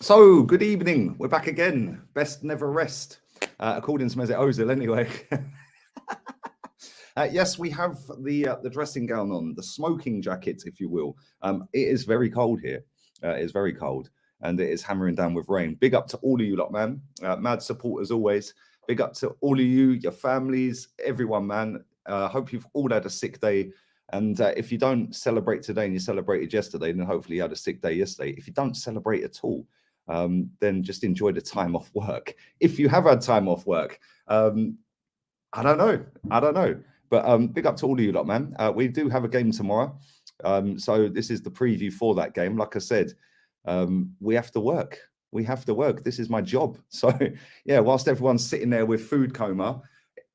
So, good evening. We're back again. Best never rest, according to Mesut Ozil, anyway. Yes, we have the dressing gown on, the smoking jacket, if you will. It is very cold here. It is very cold, and it is hammering down with rain. Big up to all of you lot, man. Mad support as always. Big up to all of you, your families, everyone, man. Hope you've all had a sick day. And if you don't celebrate today and you celebrated yesterday, then hopefully you had a sick day yesterday. If you don't celebrate at all, then just enjoy the time off work. If you have had time off work, I don't know. But big up to all of you lot, man. We do have a game tomorrow. So this is the preview for that game. Like I said, we have to work. We have to work. This is my job. So yeah, whilst everyone's sitting there with food coma,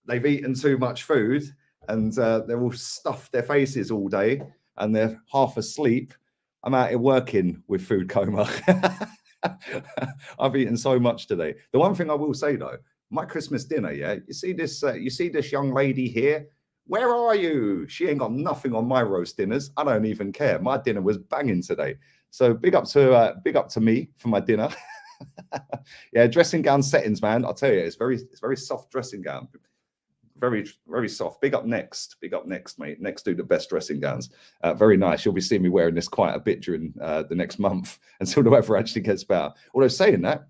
they've eaten too much food and they're all stuffed their faces all day and they're half asleep. I'm out here working with food coma. I've eaten so much today. The one thing I will say though, my Christmas dinner, yeah, you see this young lady here. Where are you? She ain't got nothing on my roast dinners. I don't even care. My dinner was banging today. So big up to me for my dinner. Yeah, dressing gown settings, man. I'll tell you, it's very soft dressing gown. Very soft. Big up next, mate. Next do the best dressing gowns. Very nice. You'll be seeing me wearing this quite a bit during the next month until the weather actually gets better. Although saying that,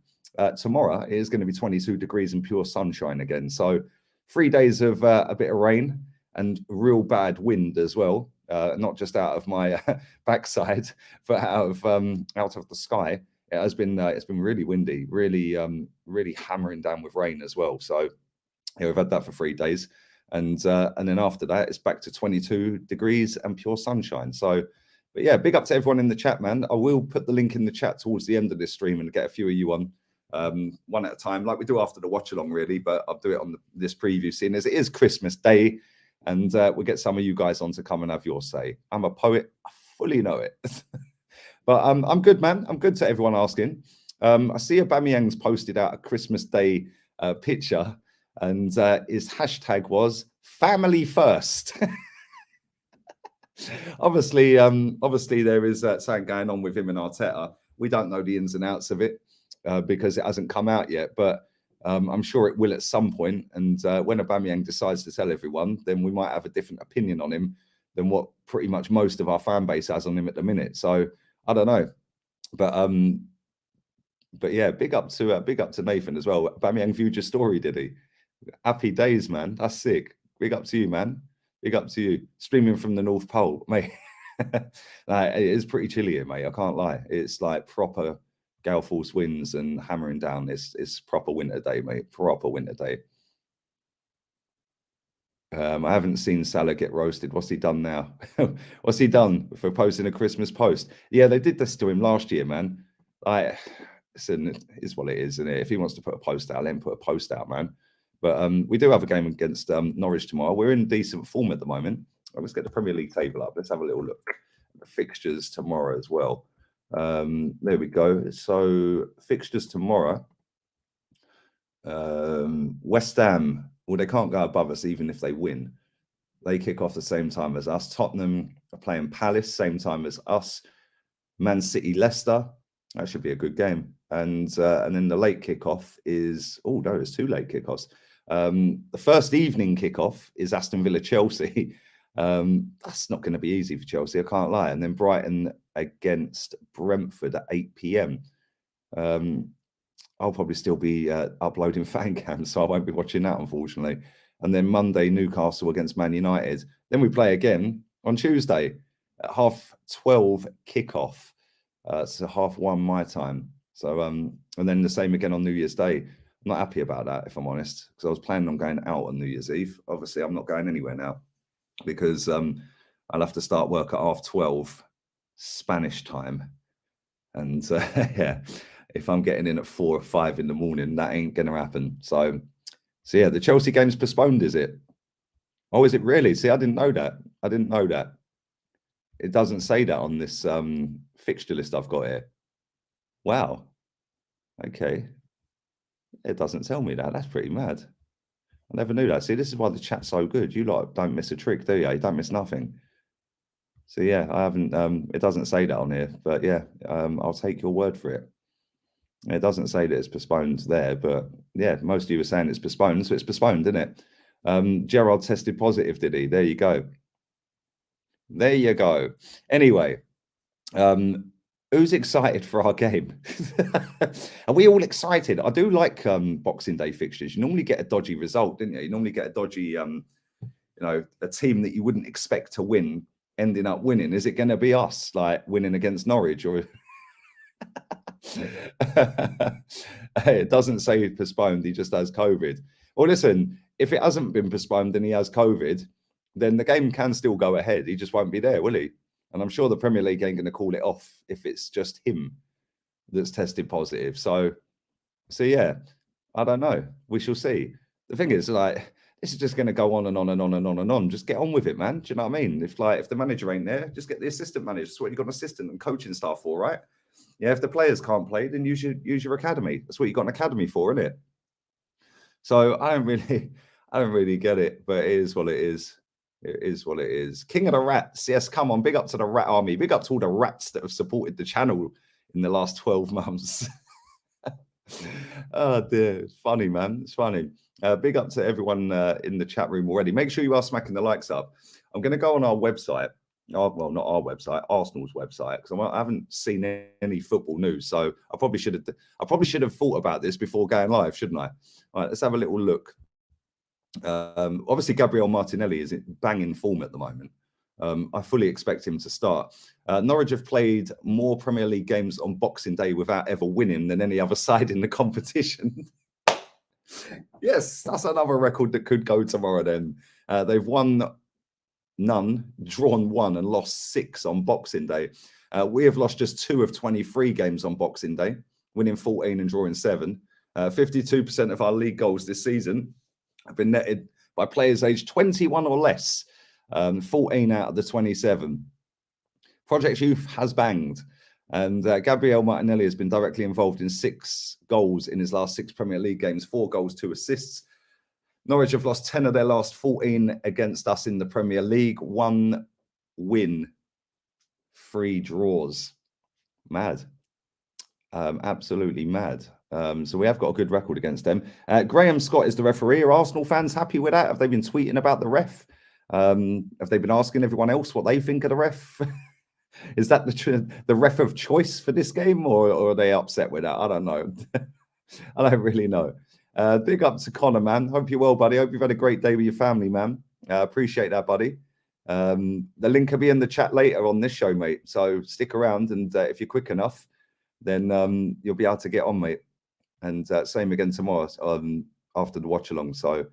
tomorrow it is going to be 22 degrees and pure sunshine again. So 3 days of a bit of rain and real bad wind as well. Not just out of my backside, but out of the sky. It has been it's been really windy, really hammering down with rain as well. So yeah, we've had that for 3 days, and then after that it's back to 22 degrees and pure sunshine. So, but yeah, big up to everyone in the chat, man. I will put the link in the chat towards the end of this stream and get a few of you on one at a time, like we do after the watch along, really. But I'll do it on this preview scene as it is Christmas Day, and we'll get some of you guys on to come and have your say. I'm a poet, I fully know it. But I'm good, man. I'm good to everyone asking. I see Aubameyang's posted out a Christmas Day picture. And his hashtag was family first. Obviously, there is something going on with him and Arteta. We don't know the ins and outs of it because it hasn't come out yet. But I'm sure it will at some point. And when Aubameyang decides to tell everyone, then we might have a different opinion on him than what pretty much most of our fan base has on him at the minute. So I don't know. But yeah, big up to Nathan as well. Aubameyang viewed your story, did he? Happy days, man. That's sick. Big up to you, man. Big up to you. Streaming from the North Pole, mate. It is pretty chilly here, mate. I can't lie. It's like proper gale force winds and hammering down. It's proper winter day, mate. Proper winter day. I haven't seen Salah get roasted. What's he done now? What's he done for posting a Christmas post? Yeah, they did this to him last year, man. Listen, it is what it is, isn't it? If he wants to put a post out, then put a post out, man. But we do have a game against Norwich tomorrow. We're in decent form at the moment. Let's get the Premier League table up. Let's have a little look at the fixtures tomorrow as well. There we go. So fixtures tomorrow. West Ham, well, they can't go above us even if they win. They kick off the same time as us. Tottenham are playing Palace, same time as us. Man City, Leicester. That should be a good game. And then the late kickoff is, oh no, there's 2 late kickoffs. The first evening kickoff is Aston Villa Chelsea. That's not going to be easy for Chelsea, I can't lie. And then Brighton against Brentford at 8 p.m. I'll probably still be uploading fan cams, so I won't be watching that, unfortunately. And then Monday, Newcastle against Man United. Then we play again on Tuesday at 12:30 kickoff. So 1:30 my time. So and then the same again on New Year's Day. I'm not happy about that, if I'm honest, because I was planning on going out on New Year's Eve. Obviously, I'm not going anywhere now because I'll have to start work at 12:30 Spanish time. And yeah, if I'm getting in at 4 or 5 in the morning, that ain't going to happen. So yeah, the Chelsea game's postponed, is it? Oh, is it really? See, I didn't know that. It doesn't say that on this fixture list I've got here. Wow. Okay. It doesn't tell me that. That's pretty mad. I never knew that. See, this is why the chat's so good. You lot don't miss a trick, do you? You don't miss nothing. So yeah, I haven't. It doesn't say that on here, but yeah, I'll take your word for it. It doesn't say that it's postponed there, but yeah, most of you were saying it's postponed, so it's postponed, isn't it? Gerard tested positive, did he? There you go. There you go. Anyway, who's excited for our game? Are we all excited? I do like Boxing Day fixtures. You normally get a dodgy result, didn't you? You normally get a dodgy, a team that you wouldn't expect to win ending up winning. Is it going to be us, like winning against Norwich, or? It doesn't say postponed. He just has COVID. Well, listen, if it hasn't been postponed and he has COVID, then the game can still go ahead. He just won't be there, will he? And I'm sure the Premier League ain't going to call it off if it's just him that's tested positive. So yeah, I don't know. We shall see. The thing is, like, this is just going to go on and on and on and on and on. Just get on with it, man. Do you know what I mean? If the manager ain't there, just get the assistant manager. That's what you got an assistant and coaching staff for, right? Yeah, if the players can't play, then use your academy. That's what you got an academy for, isn't it? So I don't really get it, but it is what it is. It is what it is. King of the Rats. Yes, come on. Big up to the Rat Army. Big up to all the rats that have supported the channel in the last 12 months. Oh dear, it's funny, man. It's funny. Big up to everyone in the chat room already. Make sure you are smacking the likes up. I'm going to go on our website. Well, not our website, Arsenal's website, because I haven't seen any football news. So I probably should have thought about this before going live, shouldn't I? All right, let's have a little look. Obviously, Gabriel Martinelli is in banging form at the moment. I fully expect him to start. Norwich have played more Premier League games on Boxing Day without ever winning than any other side in the competition. Yes, that's another record that could go tomorrow then. They've won none, drawn 1, and lost 6 on Boxing Day. We have lost just 2 of 23 games on Boxing Day, winning 14 and drawing 7. 52% of our league goals this season have been netted by players aged 21 or less. 14 out of the 27. Project Youth has banged, and Gabriel Martinelli has been directly involved in 6 goals in his last 6 Premier League games, 4 goals, 2 assists. Norwich have lost 10 of their last 14 against us in the Premier League. 1 win, 3 draws. Mad. Absolutely mad. So we have got a good record against them. Graham Scott is the referee. Are Arsenal fans happy with that? Have they been tweeting about the ref? Have they been asking everyone else what they think of the ref? Is that the ref of choice for this game, or are they upset with that? I don't know. I don't really know. Big up to Connor, man. Hope you're well, buddy. Hope you've had a great day with your family, man. Appreciate that, buddy. The link will be in the chat later on this show, mate. So stick around, and if you're quick enough, then you'll be able to get on, mate. And same again tomorrow after the watch along. So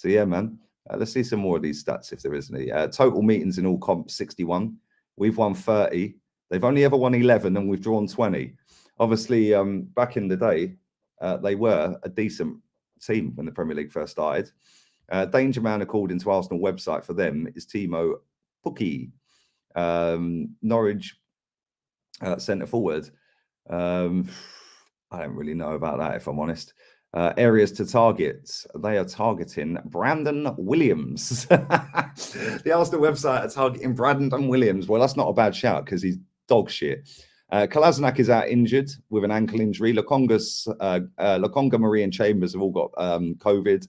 yeah, man. Let's see some more of these stats if there is any. Total meetings in all comps 61. We've won 30. They've only ever won 11, and we've drawn 20. Obviously, back in the day, they were a decent team when the Premier League first started. Danger man, according to Arsenal website, for them is Timo Pukki. Norwich centre forward. I don't really know about that, if I'm honest. Areas to target. They are targeting Brandon Williams. The Arsenal website are targeting Brandon Williams. Well, that's not a bad shout because he's dog shit. Kolasinac is out injured with an ankle injury. Lokonga, Marie, and Chambers have all got COVID.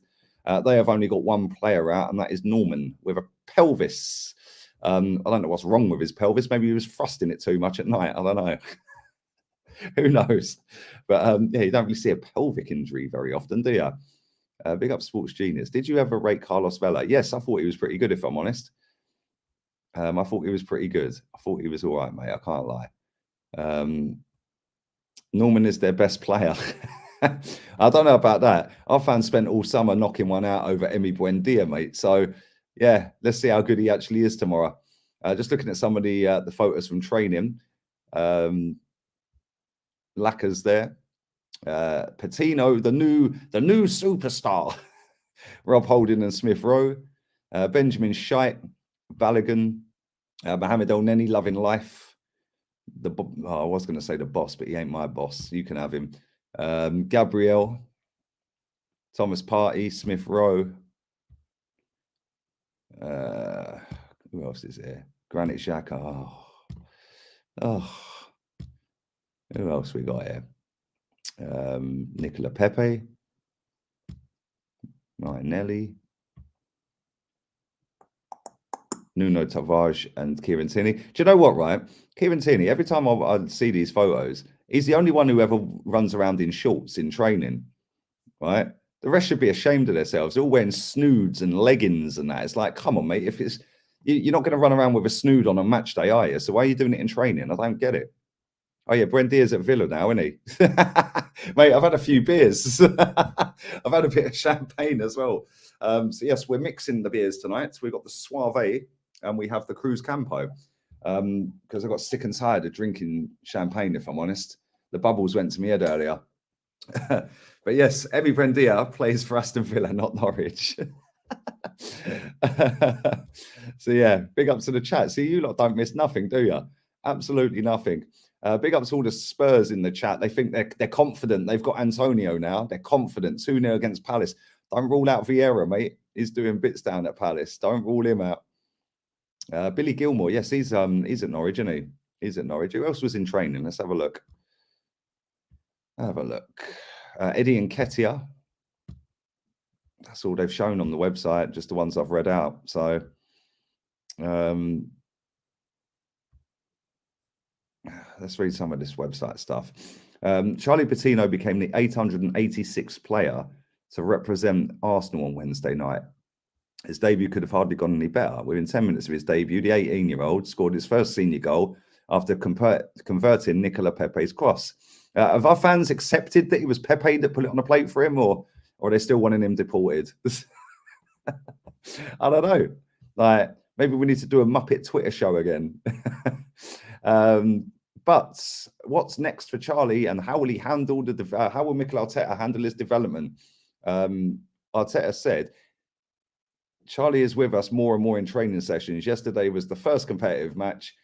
They have only got 1 player out, and that is Norman with a pelvis. I don't know what's wrong with his pelvis. Maybe he was thrusting it too much at night. I don't know. Who knows? But yeah, you don't really see a pelvic injury very often, do you? Big up Sports Genius. Did you ever rate Carlos Vela? Yes, I thought he was pretty good, if I'm honest. I thought he was pretty good. I thought he was all right, mate. I can't lie. Norman is their best player. I don't know about that. Our fans spent all summer knocking one out over Emi Buendia, mate. So yeah, let's see how good he actually is tomorrow. Just looking at some of the photos from training. Lacquers there. Pitino, the new superstar. Rob Holding and Smith Rowe. Benjamin Scheidt, Balogun, Mohamed El Neni, loving life. I was going to say the boss, but he ain't my boss. You can have him. Gabriel, Thomas Partey, Smith Rowe. Who else is there? Granit Xhaka. Oh. Who else we got here? Nicola Pepe, Martinelli, Nuno Tavares, and Kieran Tierney. Do you know what, right? Kieran Tierney, every time I see these photos, he's the only one who ever runs around in shorts in training, right? The rest should be ashamed of themselves. They're all wearing snoods and leggings and that. It's like, come on, mate. If it's you're not going to run around with a snood on a match day, are you? So why are you doing it in training? I don't get it. Oh yeah, Brendia's at Villa now, isn't he? Mate, I've had a few beers. I've had a bit of champagne as well. So yes, we're mixing the beers tonight. So we've got the Soirée and we have the Cruz Campo. Because I got sick and tired of drinking champagne, if I'm honest. The bubbles went to my head earlier. But yes, Evi Brendia plays for Aston Villa, not Norwich. So yeah, big up to the chat. See, you lot don't miss nothing, do you? Absolutely nothing. Big up to all the Spurs in the chat. They think they're confident. They've got Antonio now. They're confident. 2-0 against Palace. Don't rule out Vieira, mate. He's doing bits down at Palace. Don't rule him out. Billy Gilmore. Yes, he's at Norwich, isn't he? He's at Norwich. Who else was in training? Let's have a look. Eddie Nketiah. That's all they've shown on the website, just the ones I've read out. So let's read some of this website stuff. Charlie Pitino became the 886th player to represent Arsenal on Wednesday night. His debut could have hardly gone any better. Within 10 minutes of his debut, the 18-year-old scored his first senior goal after converting Nicola Pepe's cross. Have our fans accepted that it was Pepe that put it on the plate for him, or are they still wanting him deported? I don't know. Like, maybe we need to do a Muppet Twitter show again. But what's next for Charlie, and how will he handle how will Mikel Arteta handle his development? Arteta said, Charlie is with us more and more in training sessions. Yesterday was the first competitive match,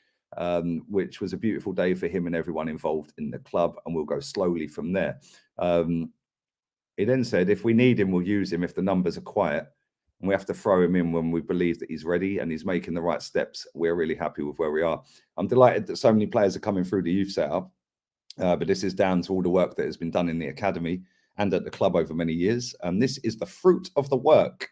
which was a beautiful day for him and everyone involved in the club, and we'll go slowly from there. He then said, if we need him, we'll use him if the numbers are quiet, and we have to throw him in when we believe that he's ready and he's making the right steps. We're really happy with where we are. I'm delighted that so many players are coming through the youth setup, but this is down to all the work that has been done in the academy and at the club over many years. And this is the fruit of the work.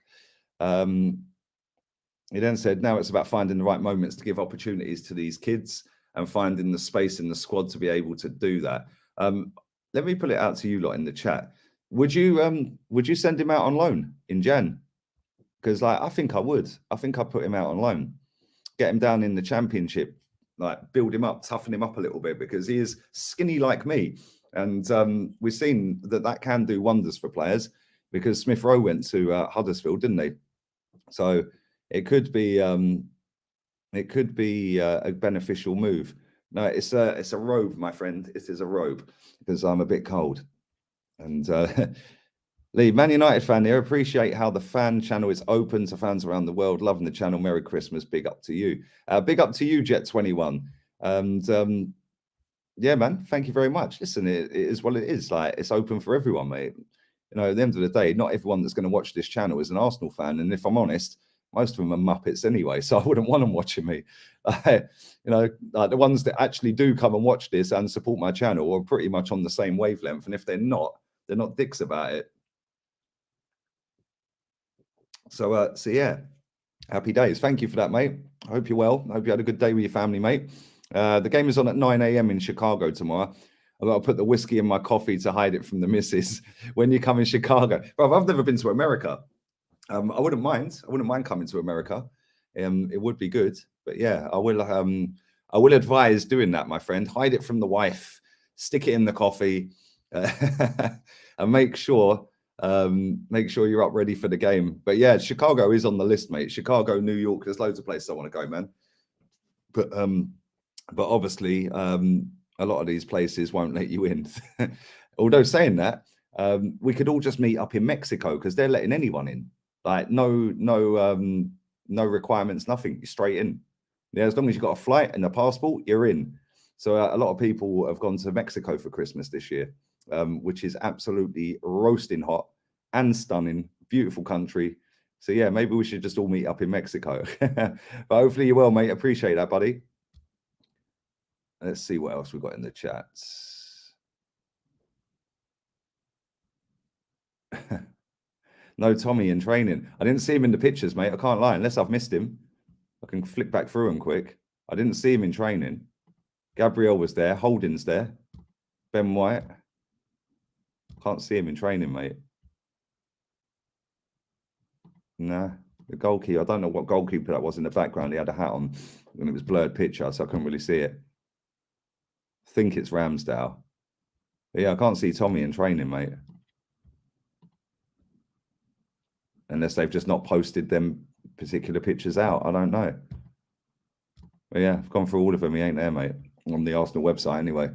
He then said, now it's about finding the right moments to give opportunities to these kids and finding the space in the squad to be able to do that. Let me put it out to you lot in the chat. Would you send him out on loan in Jan? Because like, I think I would. I think I'd put him out on loan, get him down in the Championship, like build him up, toughen him up a little bit, because he is skinny like me. And we've seen that can do wonders for players, because Smith Rowe went to Huddersfield, didn't he? So it could be a beneficial move. No, it's a robe, my friend. It is a robe, because I'm a bit cold. And Lee, Man United fan here. Appreciate how the fan channel is open to fans around the world. Loving the channel. Merry Christmas. Big up to you. Big up to you, Jet21. And yeah, man, thank you very much. Listen, it is what it is. Like, it's open for everyone, mate. You know, at the end of the day, not everyone that's going to watch this channel is an Arsenal fan. And if I'm honest, most of them are Muppets anyway, so I wouldn't want them watching me. You know, like the ones that actually do come and watch this and support my channel are pretty much on the same wavelength. And if they're not dicks about it. So yeah, happy days. Thank you for that, mate. I hope you're well. I hope you had a good day with your family, mate. The game is on at 9 a.m. in Chicago tomorrow. I've got to put the whiskey in my coffee to hide it from the missus when you come in Chicago. Bro, I've never been to America. I wouldn't mind. I wouldn't mind coming to America. It would be good. But yeah, I will advise doing that, my friend. Hide it from the wife. Stick it in the coffee, and make sure you're up ready for the game. But yeah, Chicago is on the list, mate. Chicago, New York. There's loads of places I want to go, man. But obviously, a lot of these places won't let you in. Although saying that, we could all just meet up in Mexico, because they're letting anyone in. Like no requirements, nothing. You're straight in. Yeah, as long as you've got a flight and a passport, you're in. So a lot of people have gone to Mexico for Christmas this year, which is absolutely roasting hot and stunning, beautiful country. So yeah, maybe we should just all meet up in Mexico. But hopefully you're well, mate. Appreciate that, buddy. Let's see what else we've got in the chat. No Tommy in training. I didn't see him in the pictures, mate. I can't lie. Unless I've missed him. I can flick back through him quick. I didn't see him in training. Gabriel was there. Holding's there. Ben White. Can't see him in training, mate. Nah. The goalkeeper. I don't know what goalkeeper that was in the background. He had a hat on and it was blurred picture, so I couldn't really see it. I think it's Ramsdale. But yeah, I can't see Tommy in training, mate. Unless they've just not posted them particular pictures out. I don't know. But yeah, I've gone through all of them. He ain't there, mate, on the Arsenal website anyway.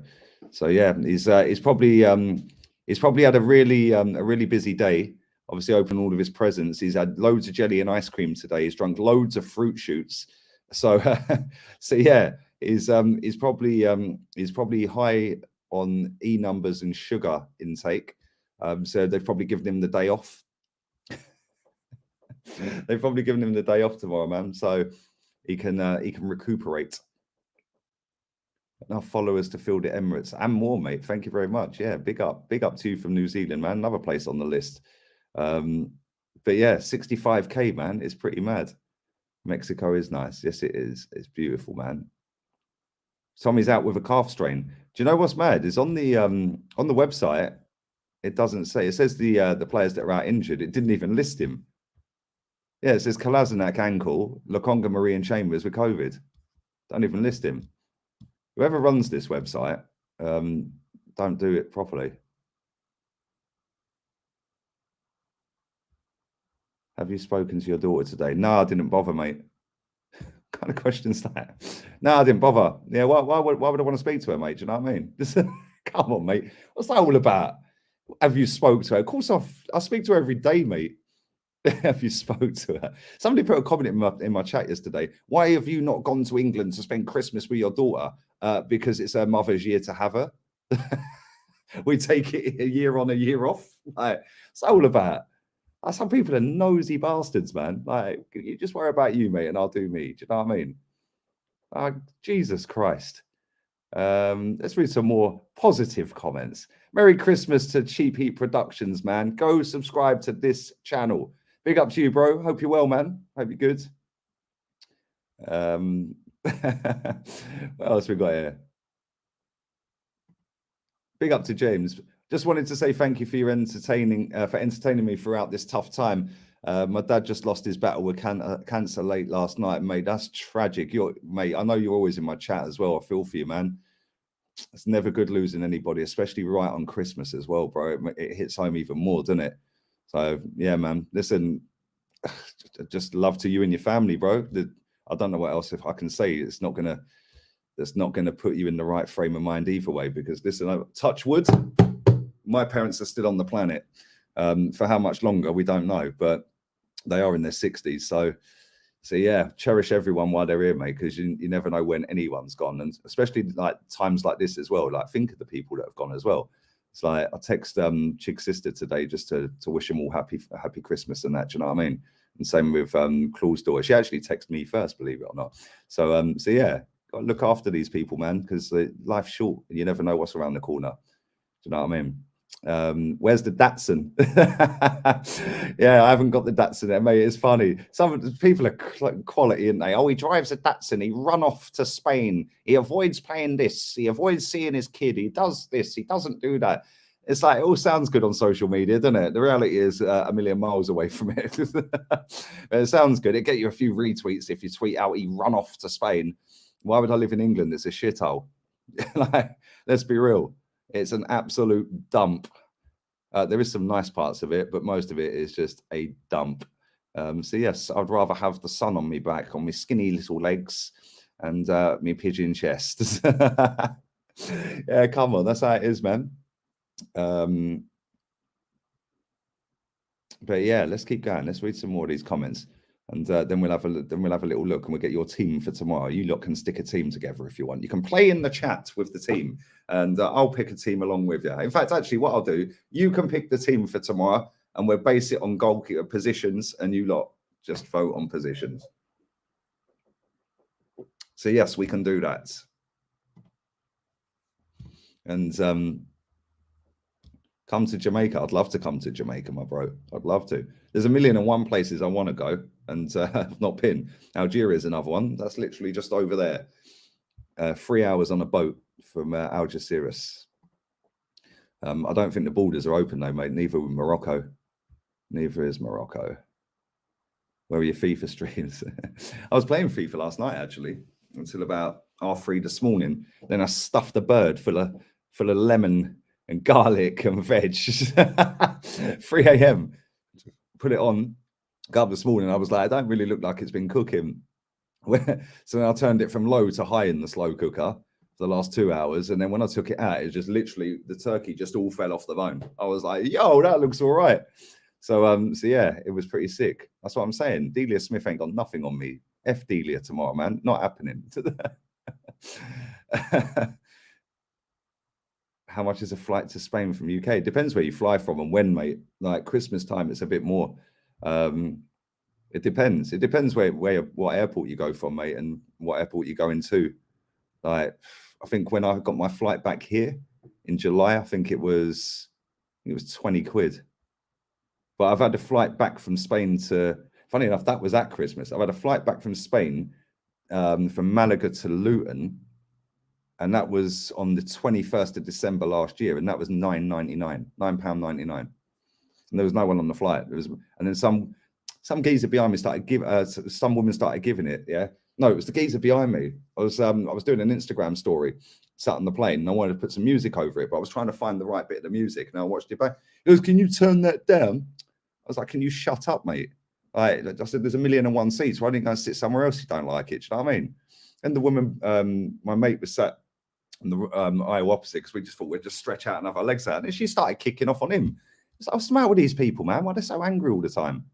So yeah, he's probably had a really busy day. Obviously, opened all of his presents. He's had loads of jelly and ice cream today. He's drunk loads of fruit shoots. So so yeah, he's probably high on E numbers and sugar intake. So they've probably given him the day off. They've probably given him the day off tomorrow, man. So he can recuperate. Enough followers to field at Emirates and more, mate. Thank you very much. Yeah, big up to you from New Zealand, man. Another place on the list. But yeah, 65k, man. It's pretty mad. Mexico is nice. Yes, it is. It's beautiful, man. Tommy's out with a calf strain. Do you know what's mad? Is on the website, it doesn't say. It says the players that are out injured. It didn't even list him. Yeah, it says Kolasinac ankle, Lokonga, Marie and Chambers with COVID. Don't even list him. Whoever runs this website, don't do it properly. Have you spoken to your daughter today? No, I didn't bother, mate. What kind of question's that? No, I didn't bother. Yeah, why would I want to speak to her, mate? Do you know what I mean? Just, come on, mate. What's that all about? Have you spoke to her? Of course, I speak to her every day, mate. Have you spoke to her? Somebody put a comment in my chat yesterday. Why have you not gone to England to spend Christmas with your daughter? Because it's her mother's year to have her. We take it a year on, a year off. Like, it's all about. Some people are nosy bastards, man. Like, you just worry about you, mate, and I'll do me. Do you know what I mean? Jesus Christ. Let's read some more positive comments. Merry Christmas to Cheap Heat Productions, man. Go subscribe to this channel. Big up to you, bro. Hope you're well, man. Hope you're good. What else we got here? Big up to James. Just wanted to say thank you for your entertaining me throughout this tough time. My dad just lost his battle with cancer late last night, mate. That's tragic. Mate, I know you're always in my chat as well. I feel for you, man. It's never good losing anybody, especially right on Christmas as well, bro. It hits home even more, doesn't it? So yeah, man. Listen, just love to you and your family, bro. I don't know what else if I can say. That's not gonna put you in the right frame of mind either way. Because listen, touch wood, my parents are still on the planet. For how much longer, we don't know, but they are in their 60s. So yeah, cherish everyone while they're here, mate, because you never know when anyone's gone, and especially like times like this as well. Like, think of the people that have gone as well. It's like I text Chig's sister today just to wish them all happy Christmas and that. Do you know what I mean? And same with Claude's daughter. She actually texted me first, believe it or not. So yeah, got to look after these people, man, because life's short and you never know what's around the corner. Do you know what I mean? Where's the Datsun? Yeah, I haven't got the Datsun there, mate. It's funny. Some people are quality, aren't they? Oh, he drives a Datsun. He run off to Spain. He avoids playing this. He avoids seeing his kid. He does this. He doesn't do that. It's like, it all sounds good on social media, doesn't it? The reality is a million miles away from it. It sounds good. It get you a few retweets if you tweet out he run off to Spain. Why would I live in England? It's a shithole. Like, let's be real. It's an absolute dump. There is some nice parts of it, but most of it is just a dump. So yes, I'd rather have the sun on me back, on my skinny little legs, and me pigeon chest. Yeah, come on, that's how it is, man. But yeah, let's keep going. Let's read some more of these comments, and then we'll have a little look, and we'll get your team for tomorrow. You lot can stick a team together if you want. You can play in the chat with the team, and I'll pick a team along with you. In fact, actually, what I'll do, you can pick the team for tomorrow, and we'll base it on goalkeeper positions, and you lot just vote on positions. So yes, we can do that. And Come to Jamaica. I'd love to come to Jamaica, my bro. I'd love to. There's 1,000,001 places I want to go, and I've not been. Algeria is another one. That's literally just over there. 3 hours on a boat from Algeciras. I don't think the borders are open though, mate. Neither with Morocco. Neither is Morocco. Where are your FIFA streams? I was playing FIFA last night actually until about 3:30 this morning. Then I stuffed a bird full of lemon and garlic and veg. 3 a.m. Put it on. Got up this morning. I was like, I don't really look like it's been cooking. So then I turned it from low to high in the slow cooker for the last 2 hours. And then when I took it out, it just literally, the turkey just all fell off the bone. I was like, yo, that looks all right. So yeah, it was pretty sick. That's what I'm saying. Delia Smith ain't got nothing on me. F Delia tomorrow, man. Not happening. How much is a flight to Spain from UK? Depends where you fly from and when, mate. Like Christmas time, it's a bit more. It depends. It depends what airport you go from, mate, and what airport you go into. Like, I think when I got my flight back here in July, I think it was 20 quid. But I've had a flight back from Spain to, funny enough, that was at Christmas. I've had a flight back from Spain from Malaga to Luton, and that was on the 21st of December last year, and that was £9.99. And there was no one on the flight. And then some geezer behind me started some woman started giving it. Yeah, no, it was the geezer behind me. I was doing an Instagram story, sat on the plane, and I wanted to put some music over it, but I was trying to find the right bit of the music, and I watched it back. He goes, "Can you turn that down?" I was like, "Can you shut up, mate?" I said, "There's 1,000,001 seats. Why didn't you go and sit somewhere else you don't like it?" Do you know what I mean? And the woman, my mate was sat on the aisle opposite, because we just thought we'd just stretch out and have our legs out, and she started kicking off on him. Like, what's the matter with these people, man? Why are they so angry all the time?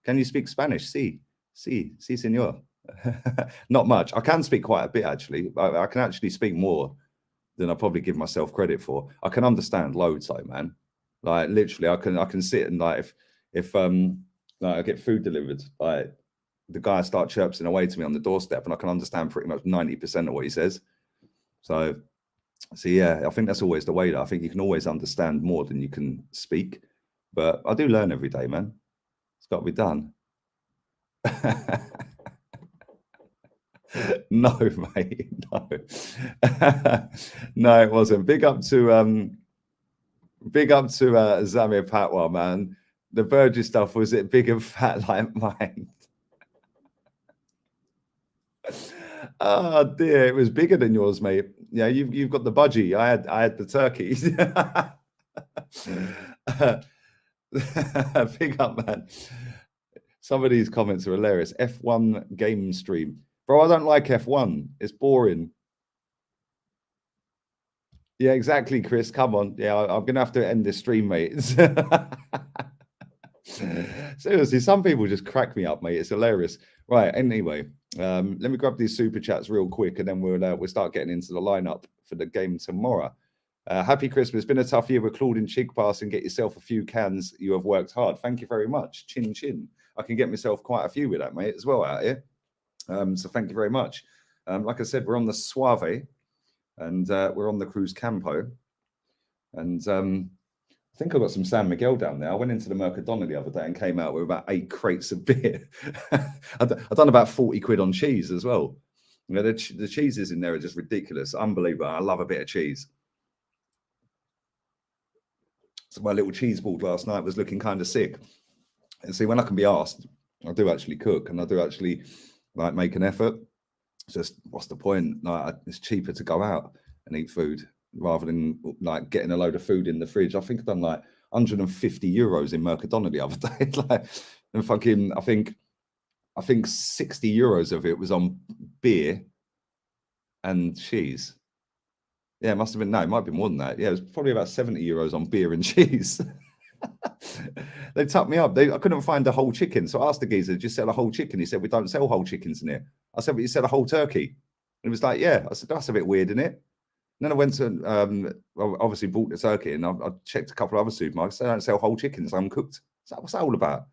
Can you speak Spanish? Sí, señor. Not much. I can speak quite a bit, actually. I can actually speak more than I probably give myself credit for. I can understand loads, though, man. Like, literally, I can sit and, like, if like I get food delivered, like, the guy starts chirping away to me on the doorstep, and I can understand pretty much 90% of what he says. So yeah, I think that's always the way. That I think you can always understand more than you can speak. But I do learn every day, man. It's got to be done. No, mate, no. No, it wasn't. Big up to Zamir Patwa, man. The Burgess stuff, was it big and fat like mine? Oh dear, it was bigger than yours, mate. Yeah, you've got the budgie. I had the turkeys. Big up, man. Some of these comments are hilarious. F1 game stream. Bro, I don't like F1. It's boring. Yeah, exactly, Chris. Come on. Yeah, I'm going to have to end this stream, mate. Seriously, some people just crack me up, mate. It's hilarious. Right, anyway, let me grab these super chats real quick, and then we'll start getting into the lineup for the game tomorrow. Happy Christmas. Been a tough year with Claude and Chig Pass, and get yourself a few cans. You have worked hard. Thank you very much. Chin chin. I can get myself quite a few with that, mate, as well out here. So thank you very much. Like I said, we're on the Suave, and we're on the Cruz Campo. And I think I got some San Miguel down there. I went into the Mercadona the other day and came out with about 8 crates of beer. I've done about 40 quid on cheese as well. You know, the cheeses in there are just ridiculous. Unbelievable. I love a bit of cheese. So my little cheese board last night was looking kind of sick. And see, when I can be asked, I do actually cook, and I do actually like make an effort. It's just, what's the point? Like, it's cheaper to go out and eat food rather than like getting a load of food in the fridge. I think I've done like 150 euros in Mercadona the other day. Like, and fucking, I think 60 euros of it was on beer and cheese. Yeah, it must have been, no, it might be more than that. Yeah, it was probably about 70 euros on beer and cheese. They tucked me up. I couldn't find a whole chicken. So I asked the geezer, "Did you sell a whole chicken?" He said, "We don't sell whole chickens in here." I said, "But you said a whole turkey." And he was like, "Yeah." I said, "That's a bit weird, isn't it?" And then I went to, obviously bought the turkey, and I checked a couple of other supermarkets. They don't sell whole chickens, uncooked. So what's that all about?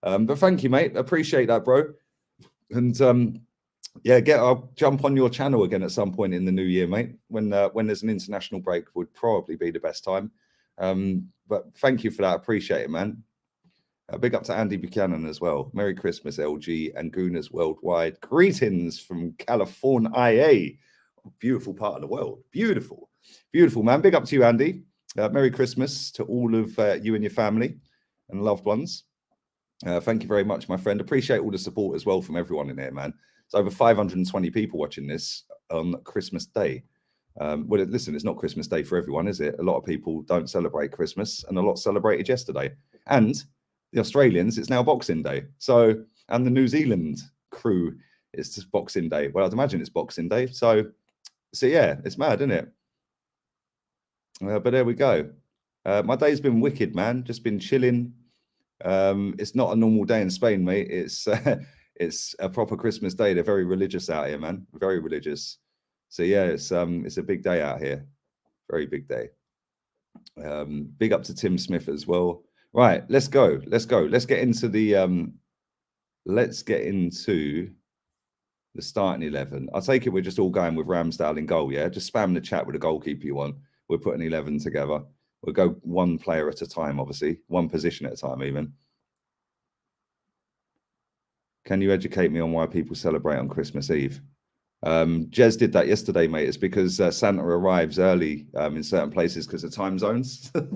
But thank you, mate. Appreciate that, bro. And yeah, I'll jump on your channel again at some point in the new year, mate. When there's an international break, would probably be the best time. But thank you for that. I appreciate it, man. Big up to Andy Buchanan as well. Merry Christmas, LG and Gooners worldwide. Greetings from California, IA. Beautiful part of the world. Beautiful, beautiful, man. Big up to you, Andy. Merry Christmas to all of you and your family and loved ones. Thank you very much, my friend. Appreciate all the support as well from everyone in here, man. It's over 520 people watching this on Christmas Day. Well, listen, it's not Christmas Day for everyone, is it? A lot of people don't celebrate Christmas, and a lot celebrated yesterday. And the Australians, it's now Boxing Day. So, and the New Zealand crew, it's just Boxing Day. Well, I'd imagine it's Boxing Day. So yeah, it's mad, isn't it? But there we go. My day's been wicked, man. Just been chilling. It's not a normal day in Spain, mate. It's a proper Christmas day. They're very religious out here, man. Very religious. So yeah, it's a big day out here. Very big day. Big up to Tim Smith as well. Right, let's go. Let's get into the starting 11. I take it we're just all going with Ramsdale in goal, yeah? Just spam the chat with the goalkeeper you want. We're putting 11 together. We'll go one player at a time, obviously. One position at a time, even. Can you educate me on why people celebrate on Christmas Eve? Jez did that yesterday, mate. It's because Santa arrives early in certain places because of time zones. No,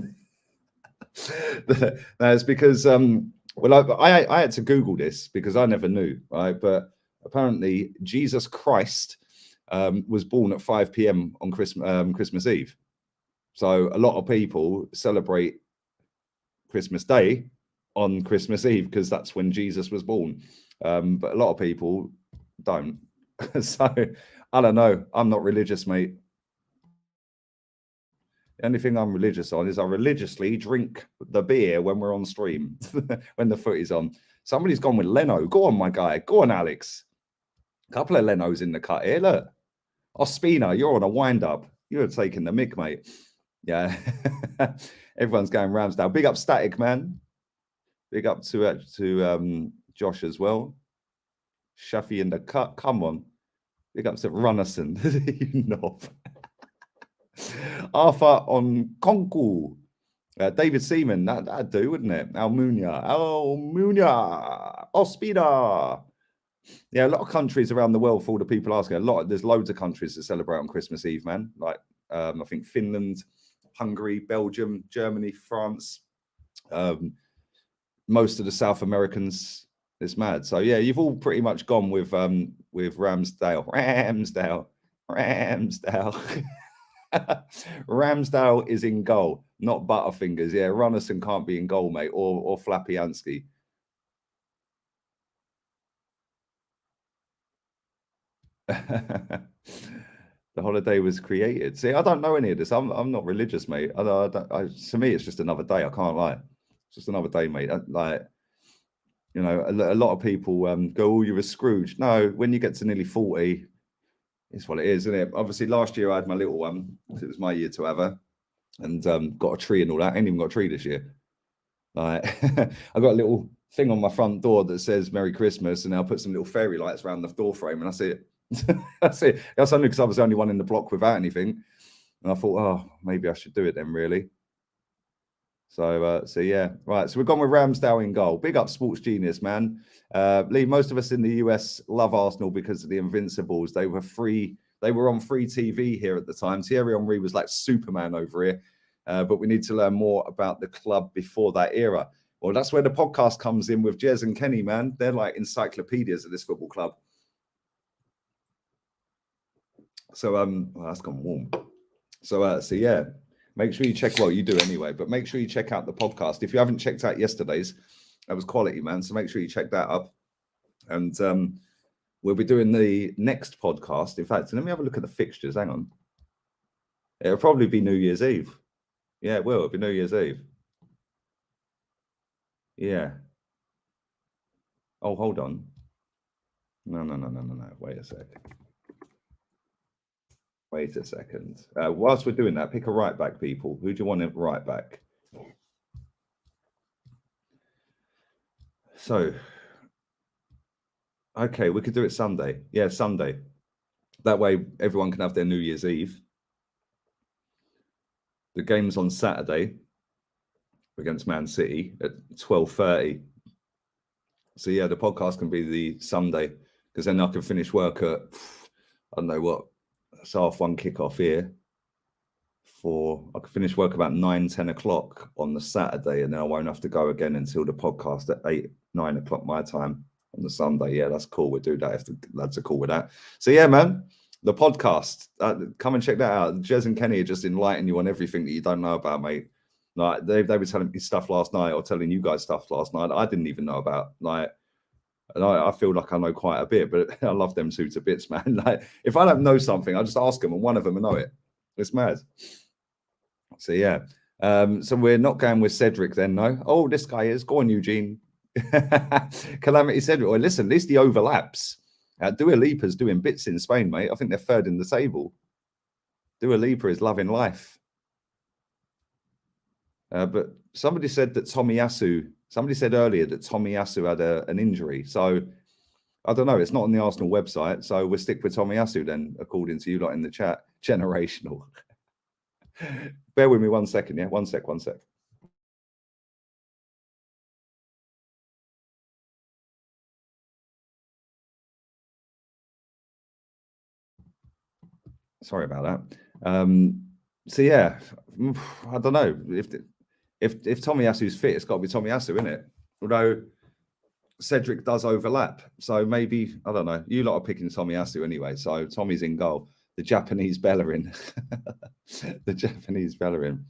it's because, well, I had to Google this because I never knew, right? But apparently Jesus Christ was born at 5 p.m. on Christmas Eve. So a lot of people celebrate Christmas Day on Christmas Eve because that's when Jesus was born. But a lot of people don't. So I don't know. I'm not religious, mate. The only thing I'm religious on is I religiously drink the beer when we're on stream, when the footy's on. Somebody's gone with Leno. Go on, my guy. Go on, Alex. A couple of Lenos in the cut here. Look. Ospina, you're on a wind-up. You're taking the mick, mate. Yeah. Everyone's going Ramsdale. Big up Static, man. Big up to Josh as well. Shafi in the cut. Come on. Big up to Runnerson. You know. Arthur on Konku. David Seaman. That'd do, wouldn't it? Almunia. Ospina. Yeah, a lot of countries around the world, for all the people asking, there's loads of countries that celebrate on Christmas Eve, man. Like, I think Finland, Hungary, Belgium, Germany, France, most of the South Americans. It's mad. So yeah, you've all pretty much gone with Ramsdale. Ramsdale is in goal, not Butterfingers. Yeah, Runnerson can't be in goal, mate, or Flapiansky. The holiday was created. See, I don't know any of this. I'm not religious, mate. To me, it's just another day. I can't lie. It's just another day, mate. Like, you know, a lot of people go, "Oh, you're a Scrooge." No, when you get to nearly 40, it's what it is, isn't it? Obviously, last year I had my little one. It was my year to have her, and got a tree and all that. I ain't even got a tree this year. Like, I got a little thing on my front door that says "Merry Christmas," and I'll put some little fairy lights around the door frame, and that's it. That's it. That's only because I was the only one in the block without anything, and I thought, oh, maybe I should do it then, really. So yeah, right. So we've gone with Ramsdale in goal. Big up Sports Genius, man. Lee, most of us in the US love Arsenal because of the Invincibles. They were free. They were on free TV here at the time. Thierry Henry was like Superman over here. But we need to learn more about the club before that era. Well, that's where the podcast comes in with Jez and Kenny, man. They're like encyclopedias of this football club. So well, that's gone warm. So yeah, make sure you check. Well, you do anyway, but make sure you check out the podcast. If you haven't checked out yesterday's, that was quality, man. So make sure you check that up. And we'll be doing the next podcast. In fact, let me have a look at the fixtures. Hang on. It'll probably be New Year's Eve. Yeah, it will. It'll be New Year's Eve. Yeah. Oh, hold on. No. Wait a sec. Wait a second. Whilst we're doing that, pick a right back, people. Who do you want at right back? So, okay, we could do it Sunday. Yeah, Sunday. That way, everyone can have their New Year's Eve. The game's on Saturday. against Man City at 12:30. So yeah, the podcast can be the Sunday because then I can finish work at I don't know what. It's 1:30 kickoff here. I can finish work about 9-10 o'clock on the Saturday, and then I won't have to go again until the podcast at 8-9 o'clock my time on the Sunday. Yeah, that's cool. We'll do that if the lads are cool with that. So yeah, man, the podcast. Come and check that out. Jez and Kenny are just enlightening you on everything that you don't know about, mate. Like they were telling me stuff last night, or telling you guys stuff last night I didn't even know about. Like, and I feel like I know quite a bit, but I love them two to bits, man. Like if I don't know something, I just ask them, and one of them will know it. It's mad. So yeah. So we're not going with Cedric then, no? Oh, this guy is. Go on, Eugene. Calamity Cedric. Well, listen, at least he overlaps. Dua Lipa's doing bits in Spain, mate. I think they're third in the table. Dua Lipa is loving life. But somebody said that somebody said earlier that Tomiyasu had an injury. So I don't know. It's not on the Arsenal website. So we'll stick with Tomiyasu then, according to you lot in the chat. Generational. Bear with me 1 second, yeah? 1 sec. Sorry about that. So yeah, I don't know if Tomiyasu's fit, it's got to be Tomiyasu, isn't it? Although Cedric does overlap, so maybe I don't know. You lot are picking Tomiyasu anyway, so Tommy's in goal. The Japanese Bellerin, the Japanese Bellerin.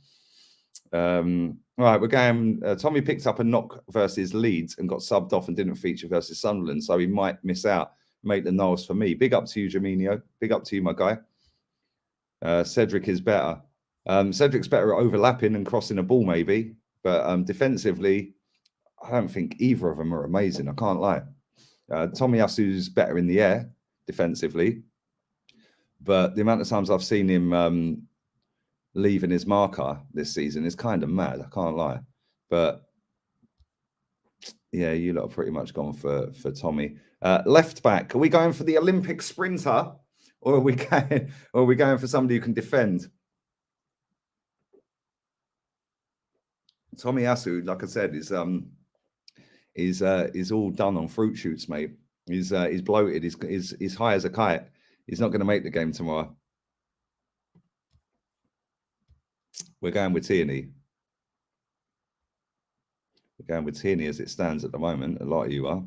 Right, we're going. Tommy picked up a knock versus Leeds and got subbed off and didn't feature versus Sunderland, so he might miss out. Make the nose for me. Big up to you, Jaminio. Big up to you, my guy. Cedric is better. Cedric's better at overlapping and crossing a ball, maybe, but defensively, I don't think either of them are amazing. I can't lie. Tomiyasu's better in the air defensively, but the amount of times I've seen him leaving his marker this season is kind of mad. I can't lie, but yeah, you lot are pretty much gone for Tommy. Left back, are we going for the Olympic sprinter, or are we going for somebody who can defend? Tomiyasu, like I said, is all done on fruit shoots, mate. He's bloated. He's high as a kite. He's not going to make the game tomorrow. We're going with Tierney. We're going with Tierney as it stands at the moment. A lot of you are.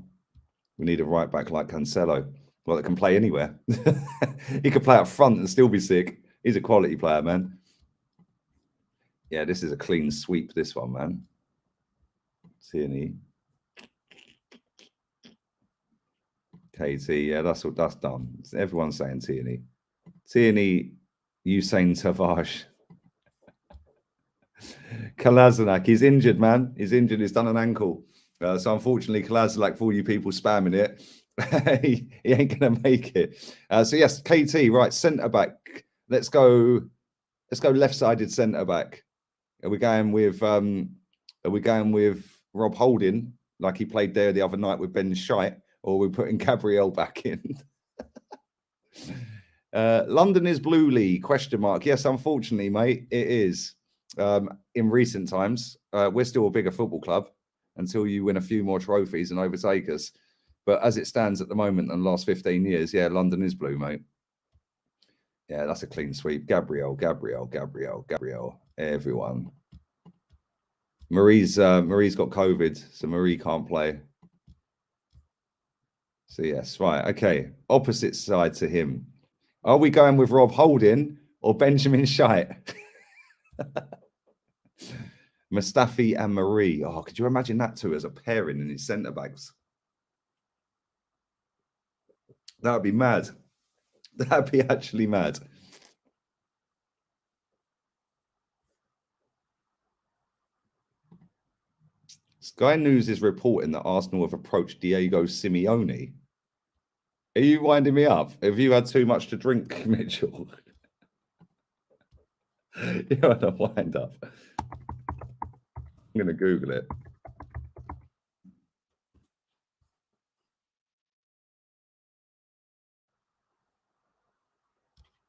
We need a right back like Cancelo, well, that can play anywhere. He could play up front and still be sick. He's a quality player, man. Yeah, this is a clean sweep, this one, man. Tierney. KT, yeah, that's done. Everyone's saying Tierney. Tierney, Usain Tavares. Kolasinac, he's injured, man. He's injured. He's done an ankle. So unfortunately, Kolasinac, for all you people spamming it, he ain't going to make it. So yes, KT, right, centre back. Let's go left-sided centre back. Are we going with Rob Holding, like he played there the other night with Ben Shite, or are we putting Gabriel back in? London is Blue League, question mark. Yes, unfortunately, mate, it is. In recent times, we're still a bigger football club until you win a few more trophies and overtake us. But as it stands at the moment and the last 15 years, yeah, London is blue, mate. Yeah, that's a clean sweep. Gabriel, everyone. Marie's got COVID, so Marie can't play. So yes, right, okay. Opposite side to him. Are we going with Rob Holding or Benjamin Shite? Mustafi and Marie. Oh, could you imagine that two as a pairing in his centre backs? That would be mad. That'd be actually mad. Sky News is reporting that Arsenal have approached Diego Simeone. Are you winding me up? Have you had too much to drink, Mitchell? You're on a wind up. I'm going to Google it.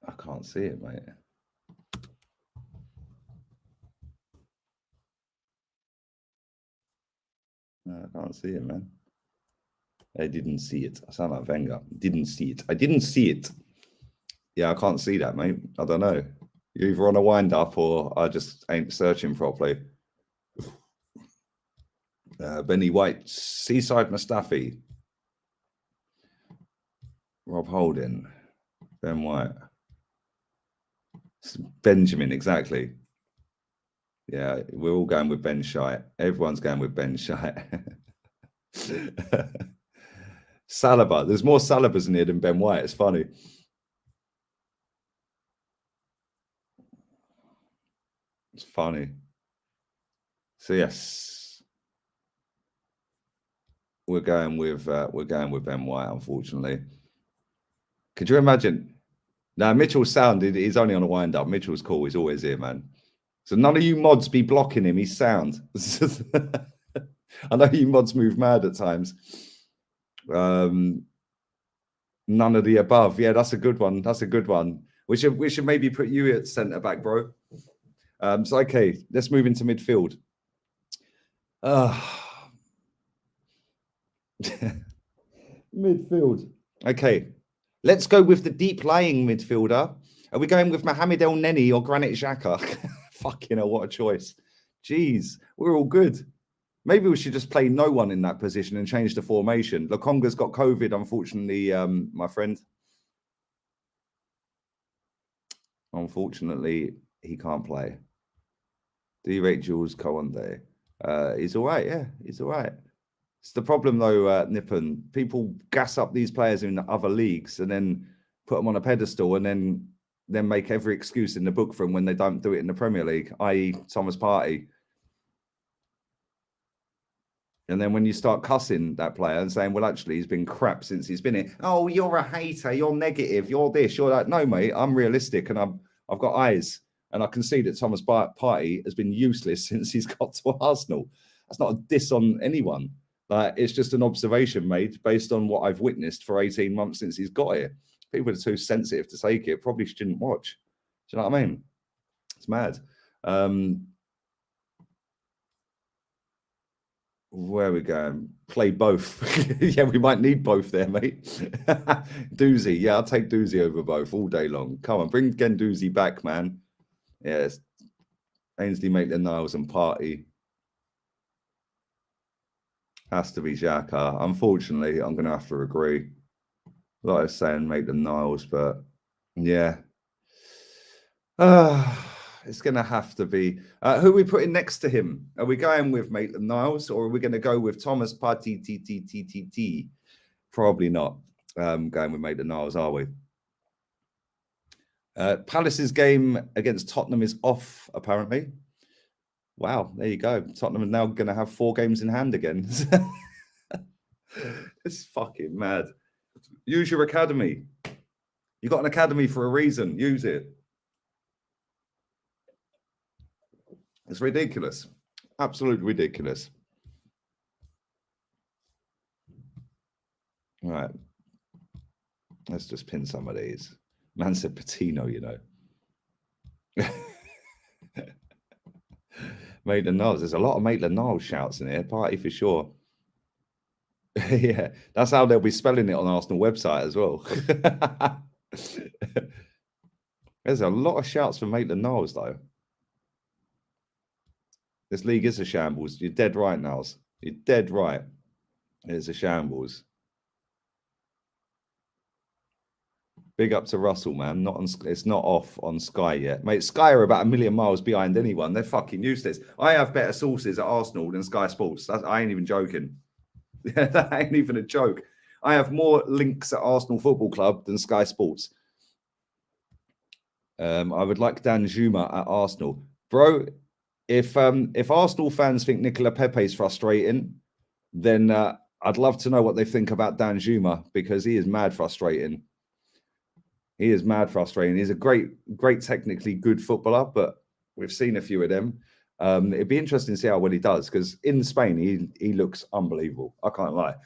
I can't see it, mate. I can't see it, man. I didn't see it. I sound like Wenger. Didn't see it. I didn't see it. Yeah, I can't see that, mate. I don't know. You're either on a wind up or I just ain't searching properly. Benny White, Seaside Mustafi, Rob Holding, Ben White, Benjamin, exactly. Yeah, we're all going with Ben Shite. Everyone's going with Ben Shite. Saliba. There's more Salibas in here than Ben White. It's funny. It's funny. So yes, we're going with Ben White. Unfortunately, could you imagine? Now Mitchell's sound. He's only on a wind up. Mitchell's cool. He's always here, man. So none of you mods be blocking him. He's sound. I know you mods move mad at times. None of the above. Yeah, that's a good one. That's a good one. We should maybe put you at centre back, bro. So okay, let's move into midfield. Midfield. Okay, let's go with the deep lying midfielder. Are we going with Mohamed El Neni or Granit Xhaka? Fucking hell, what a choice. Jeez, we're all good. Maybe we should just play no one in that position and change the formation. Lokonga's got COVID, unfortunately, my friend. Unfortunately, he can't play. Do you rate Jules Kawande? He's all right, yeah, he's all right. It's the problem, though, Nippon. People gas up these players in other leagues and then put them on a pedestal and then make every excuse in the book for them when they don't do it in the Premier League, i.e. Thomas Partey. And then when you start cussing that player and saying, well, actually, he's been crap since he's been here. Oh, you're a hater. You're negative. You're this. You're that. No, mate, I'm realistic and I've got eyes. And I can see that Thomas Partey has been useless since he's got to Arsenal. That's not a diss on anyone. Like, it's just an observation made based on what I've witnessed for 18 months since he's got here. People are too sensitive to take it. Probably shouldn't watch. Do you know what I mean? It's mad. Where are we going? Play both. Yeah, we might need both there, mate. Doozy. Yeah, I'll take Doozy over both all day long. Come on, bring Gendouzi back, man. Yes. Ainsley Maitland-Niles and Partey. Has to be Xhaka. Unfortunately, I'm going to have to agree. Like I was saying, Maitland-Niles, but yeah. It's going to have to be. Who are we putting next to him? Are we going with Maitland-Niles or are we going to go with Thomas Partey? Probably not going with Maitland-Niles, are we? Palace's game against Tottenham is off, apparently. Wow, there you go. Tottenham are now going to have 4 games in hand again. It's fucking mad. Use your academy. You got an academy for a reason. Use it. It's ridiculous. Absolutely ridiculous. All right. Let's just pin some of these. Man said Pitino, you know. Maitland-Niles. There's a lot of Maitland-Niles shouts in here. Partey for sure. Yeah, that's how they'll be spelling it on Arsenal website as well. There's a lot of shouts for Maitland-Niles, though. This league is a shambles. You're dead right, Niles. You're dead right. It's a shambles. Big up to Russell, man. It's not off on Sky yet. Mate, Sky are about 1 million miles behind anyone. They're fucking useless. I have better sources at Arsenal than Sky Sports. I ain't even joking. That ain't even a joke. I have more links at Arsenal Football Club than Sky Sports. I would like Dan Juma at Arsenal. Bro, if Arsenal fans think Nicola Pepe is frustrating, then I'd love to know what they think about Dan Juma, because he is mad frustrating. He is mad frustrating. He's a great technically good footballer, but we've seen a few of them. It'd be interesting to see how well he does, because in Spain, he looks unbelievable. I can't lie.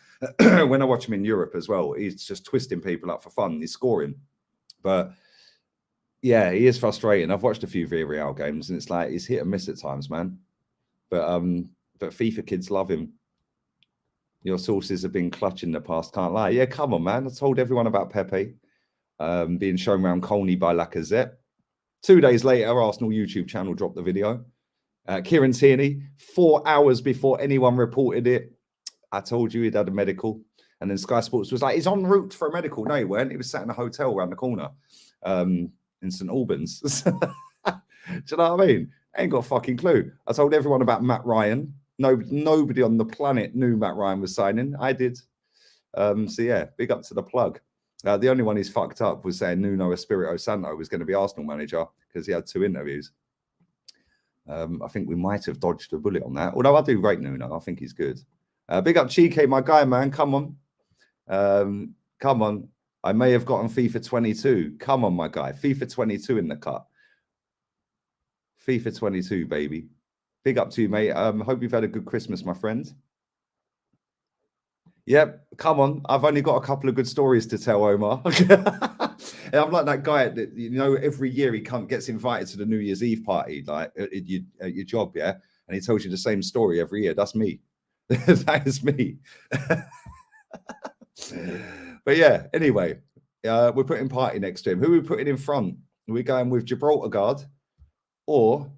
When I watch him in Europe as well, he's just twisting people up for fun. He's scoring. But yeah, he is frustrating. I've watched a few Villarreal games and it's like he's hit and miss at times, man. But FIFA kids love him. Your sources have been clutch in the past, can't lie. Yeah, come on, man. I told everyone about Pepe being shown around Colney by Lacazette. 2 days later, Arsenal YouTube channel dropped the video. Kieran Tierney, 4 hours before anyone reported it, I told you he'd had a medical. And then Sky Sports was like, he's en route for a medical. No, he weren't. He was sat in a hotel around the corner in St Albans. Do you know what I mean? I ain't got a fucking clue. I told everyone about Matt Ryan. Nobody on the planet knew Matt Ryan was signing. I did. So yeah, big up to the plug. The only one he's fucked up was saying Nuno Espirito Santo was going to be Arsenal manager because he had 2 interviews. I think we might have dodged a bullet on that. Although I do rate Nuno. I think he's good. Big up Chike, my guy, man. Come on. Come on. I may have gotten FIFA 22. Come on, my guy. FIFA 22 in the cut. FIFA 22, baby. Big up to you, mate. Hope you've had a good Christmas, my friend. Yep, come on. I've only got a couple of good stories to tell, Omar. I'm like that guy that, you know, every year he gets invited to the New Year's Eve party, like at your job, yeah? And he tells you the same story every year. That's me. That is me. But yeah, anyway, we're putting Party next to him. Who are we putting in front? Are we going with Gibraltar guard? Or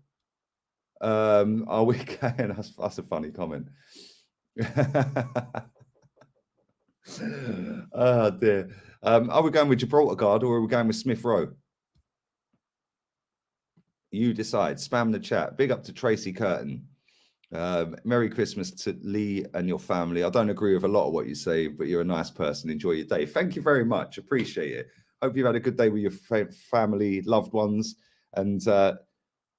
are we going... That's a funny comment. Oh dear. Are we going with Gibraltar guard or are we going with Smith Rowe? You decide. Spam the chat. Big up to Tracy Curtin. Merry Christmas to Lee and your family. I don't agree with a lot of what you say, but you're a nice person. Enjoy your day. Thank you very much. Appreciate it. Hope you've had a good day with your family, loved ones. And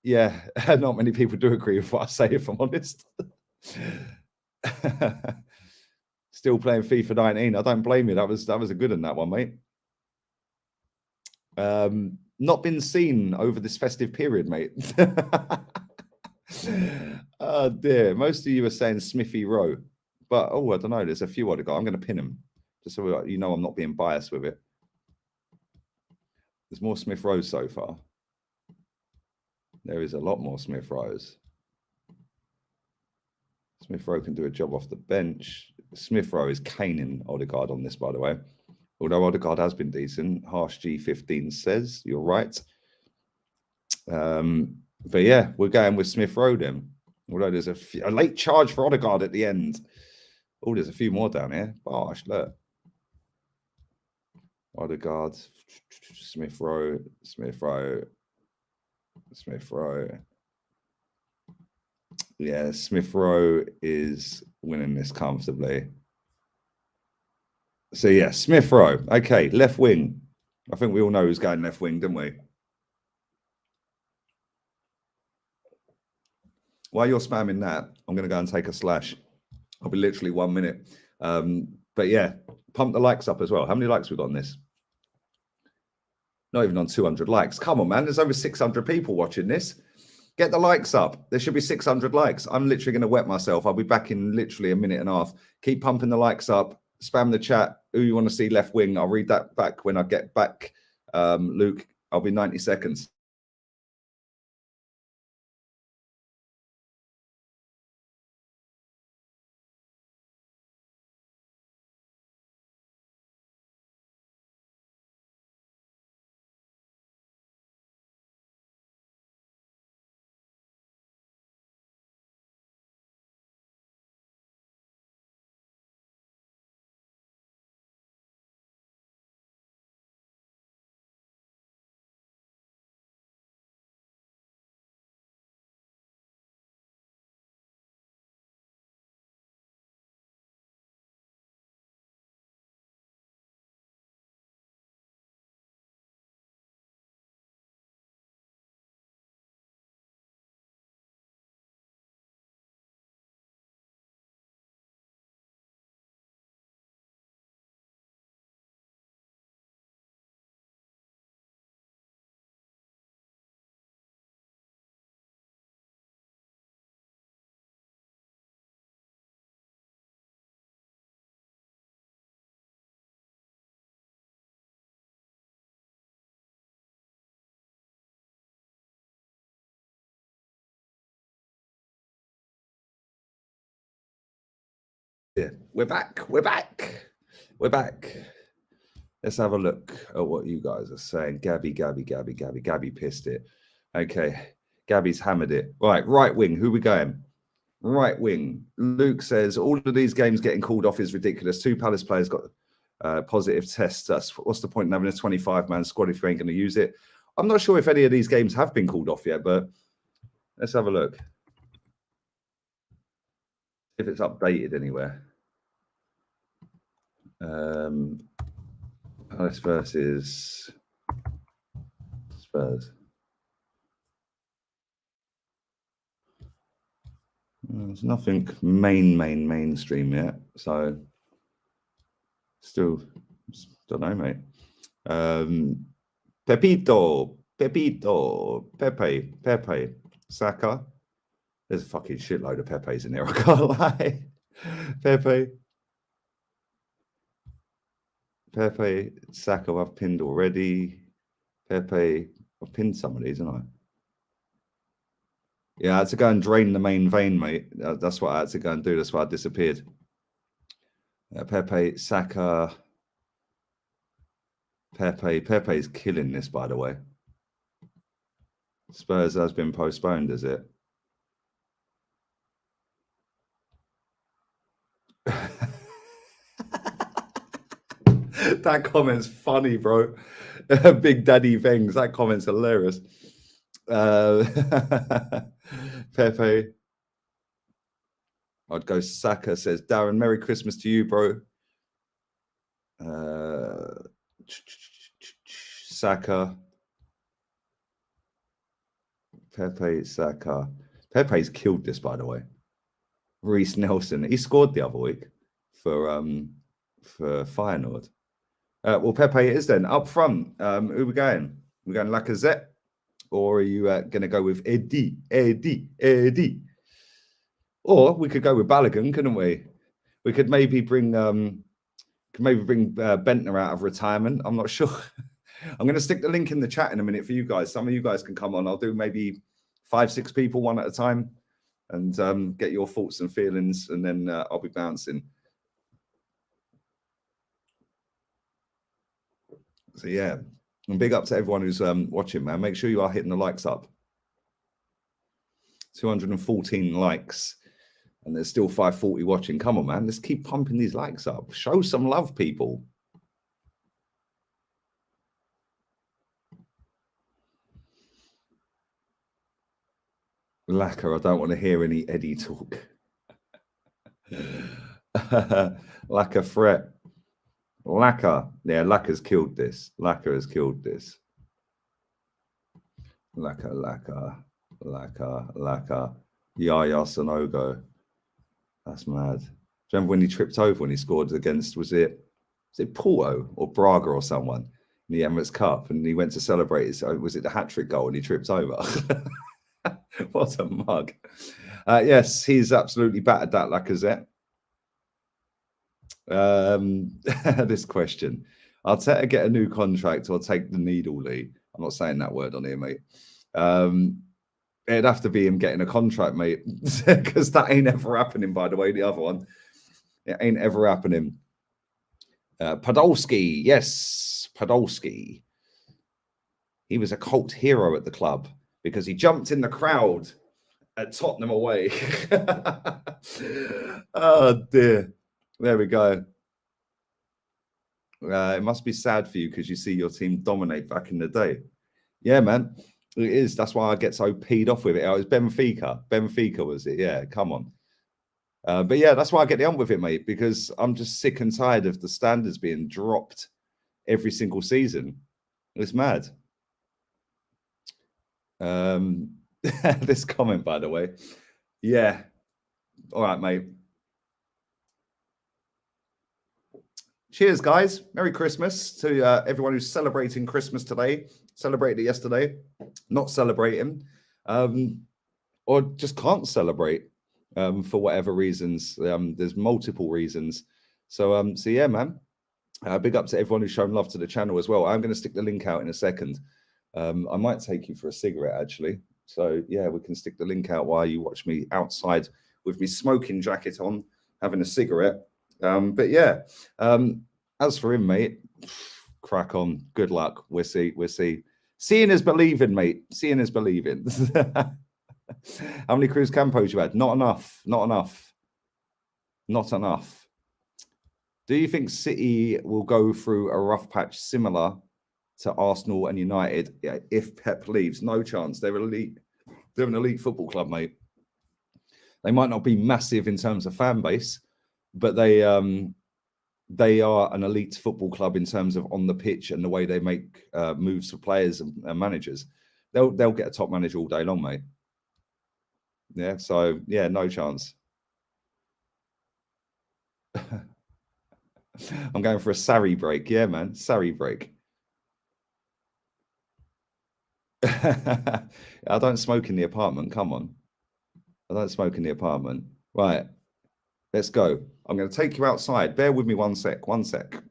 yeah, not many people do agree with what I say, if I'm honest. Still playing FIFA 19. I don't blame you. That was a good one, that one, mate. Not been seen over this festive period, mate. Oh dear. Most of you are saying Smithy Rowe, but I don't know. There's a few other guys. I'm going to pin them just so you know I'm not being biased with it. There's more Smith Rowe so far. There is a lot more Smith Rowes. Smith Rowe can do a job off the bench. Smith Rowe is caning Odegaard on this, by the way. Although Odegaard has been decent. Harsh G15 says, you're right. But yeah, we're going with Smith Rowe then. Although there's a late charge for Odegaard at the end. Oh, there's a few more down here. Gosh, look. Odegaard, Smith Rowe, Smith Rowe, Smith Rowe. Yeah, Smith Rowe is winning this comfortably. So yeah, Smith Rowe. Okay, left wing. I think we all know who's going left wing, don't we? While you're spamming that, I'm going to go and take a slash. I'll be literally 1 minute. But yeah, pump the likes up as well. How many likes we got on this? Not even on 200 likes. Come on, man. There's over 600 people watching this. Get the likes up. There should be 600 likes. I'm literally going to wet myself. I'll be back in literally a minute and a half. Keep pumping the likes up. Spam the chat. Who you want to see left wing? I'll read that back when I get back. Luke, I'll be 90 seconds. Yeah, we're back. We're back. We're back. Let's have a look at what you guys are saying. Gabby pissed it. Okay, Gabby's hammered it. Right wing. Who we going? Right wing. Luke says all of these games getting called off is ridiculous. 2 Palace players got positive tests. What's the point in having a 25-man squad if you ain't going to use it? I'm not sure if any of these games have been called off yet, but let's have a look. If it's updated anywhere. Palace versus Spurs. There's nothing mainstream yet, so still don't know, mate. Pepito, Pepe, Saka. There's a fucking shitload of Pepes in there, I can't lie. Pepe, Saka I've pinned already. Pepe, I've pinned some of these, haven't I? Yeah, I had to go and drain the main vein, mate. That's what I had to go and do. That's why I disappeared. Pepe, Saka. Pepe's killing this, by the way. Spurs has been postponed, is it? That comment's funny, bro. Big Daddy Vengs. That comment's hilarious. Pepe. I'd go Saka, says Darren. Merry Christmas to you, bro. Saka. Pepe, Saka. Pepe's killed this, by the way. Reece Nelson. He scored the other week for Feyenoord. Well, Pepe it is then. Up front, who are we going? We're going Lacazette? Or are you going to go with Eddie? Or we could go with Balogun, couldn't we? We could maybe bring Bentner out of retirement. I'm not sure. I'm going to stick the link in the chat in a minute for you guys. Some of you guys can come on. I'll do maybe 5-6 people one at a time and get your thoughts and feelings, and then I'll be bouncing. So yeah, and big up to everyone who's watching, man. Make sure you are hitting the likes up. 214 likes, and there's still 540 watching. Come on, man. Let's keep pumping these likes up. Show some love, people. Lacquer, I don't want to hear any Eddie talk. Lacquer threat. Lacquer. Yeah, Lacquer's killed this. Lacquer has killed this. Lacquer. Yaya Sanogo. That's mad. Do you remember when he tripped over when he scored against, was it Porto or Braga or someone in the Emirates Cup, and he went to celebrate his, was it the hat-trick goal, and he tripped over? What a mug. Yes, he's absolutely battered that Lacazette. This question. Arteta get a new contract or take the needle, Lee? I'm not saying that word on here, mate. It'd have to be him getting a contract, mate, because that ain't ever happening, by the way, the other one. It ain't ever happening. Podolski, yes, Podolski. He was a cult hero at the club because he jumped in the crowd at Tottenham away. Oh, dear. There we go. It must be sad for you because you see your team dominate back in the day. Yeah, man. It is. That's why I get so peed off with it. Oh, it was Benfica. Benfica was it? Yeah, come on. But yeah, that's why I get the ump with it, mate, because I'm just sick and tired of the standards being dropped every single season. It's mad. This comment, by the way. Yeah. All right, mate. Cheers, guys. Merry Christmas to everyone who's celebrating Christmas today. Celebrated it yesterday. Not celebrating. Or just can't celebrate for whatever reasons. There's multiple reasons. So yeah, man. Big up to everyone who's shown love to the channel as well. I'm going to stick the link out in a second. I might take you for a cigarette, actually. So, yeah, we can stick the link out while you watch me outside with me smoking jacket on, having a cigarette. But yeah, as for him, mate, crack on. Good luck. We'll see. We'll see. Seeing is believing, mate. Seeing is believing. How many Cruz Campos you had? Not enough. Not enough. Not enough. Do you think City will go through a rough patch similar to Arsenal and United if Pep leaves? No chance. They're elite. They're an elite football club, mate. They might not be massive in terms of fan base, but they are an elite football club in terms of on the pitch and the way they make moves for players and managers. They'll get a top manager all day long, mate. Yeah, so yeah, no chance. I'm going for a Sarri break. Yeah, man, Sarri break. I don't smoke in the apartment. Come on. I don't smoke in the apartment. Right. Let's go. I'm going to take you outside. Bear with me 1 sec. 1 sec.